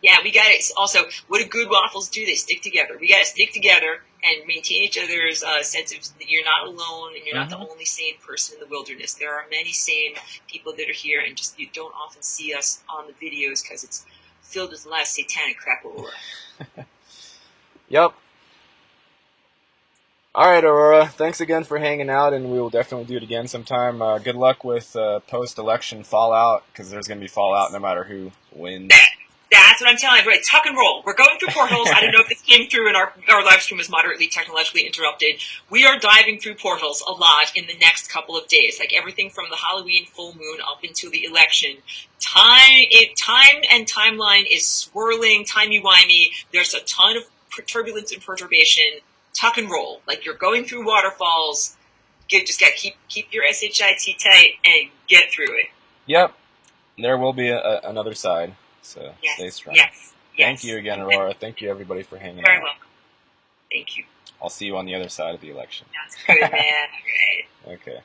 Yeah, we got it. Also, what do good waffles do? They stick together. We got to stick together and maintain each other's sense of that you're not alone and you're not the only sane person in the wilderness. There are many sane people that are here, and just you don't often see us on the videos because it's filled with a lot of satanic crap. Yep. All right, Aurora. Thanks again for hanging out, and we will definitely do it again sometime. Good luck with post-election fallout, because there's going to be fallout no matter who wins. That's what I'm telling everybody. Tuck and roll. We're going through portals. I don't know if this came through, and our live stream was moderately technologically interrupted. We are diving through portals a lot in the next couple of days. Like everything from the Halloween full moon up into the election. Time and timeline is swirling, timey-wimey. There's a ton of turbulence and perturbation. Tuck and roll. Like you're going through waterfalls. You just got to keep your SHIT tight and get through it. Yep. There will be another side. So yes, stay strong. Yes. Thank you again, Aurora. Thank you, everybody, for hanging out. Very welcome. Thank you. I'll see you on the other side of the election. That's good, man. All right. Okay.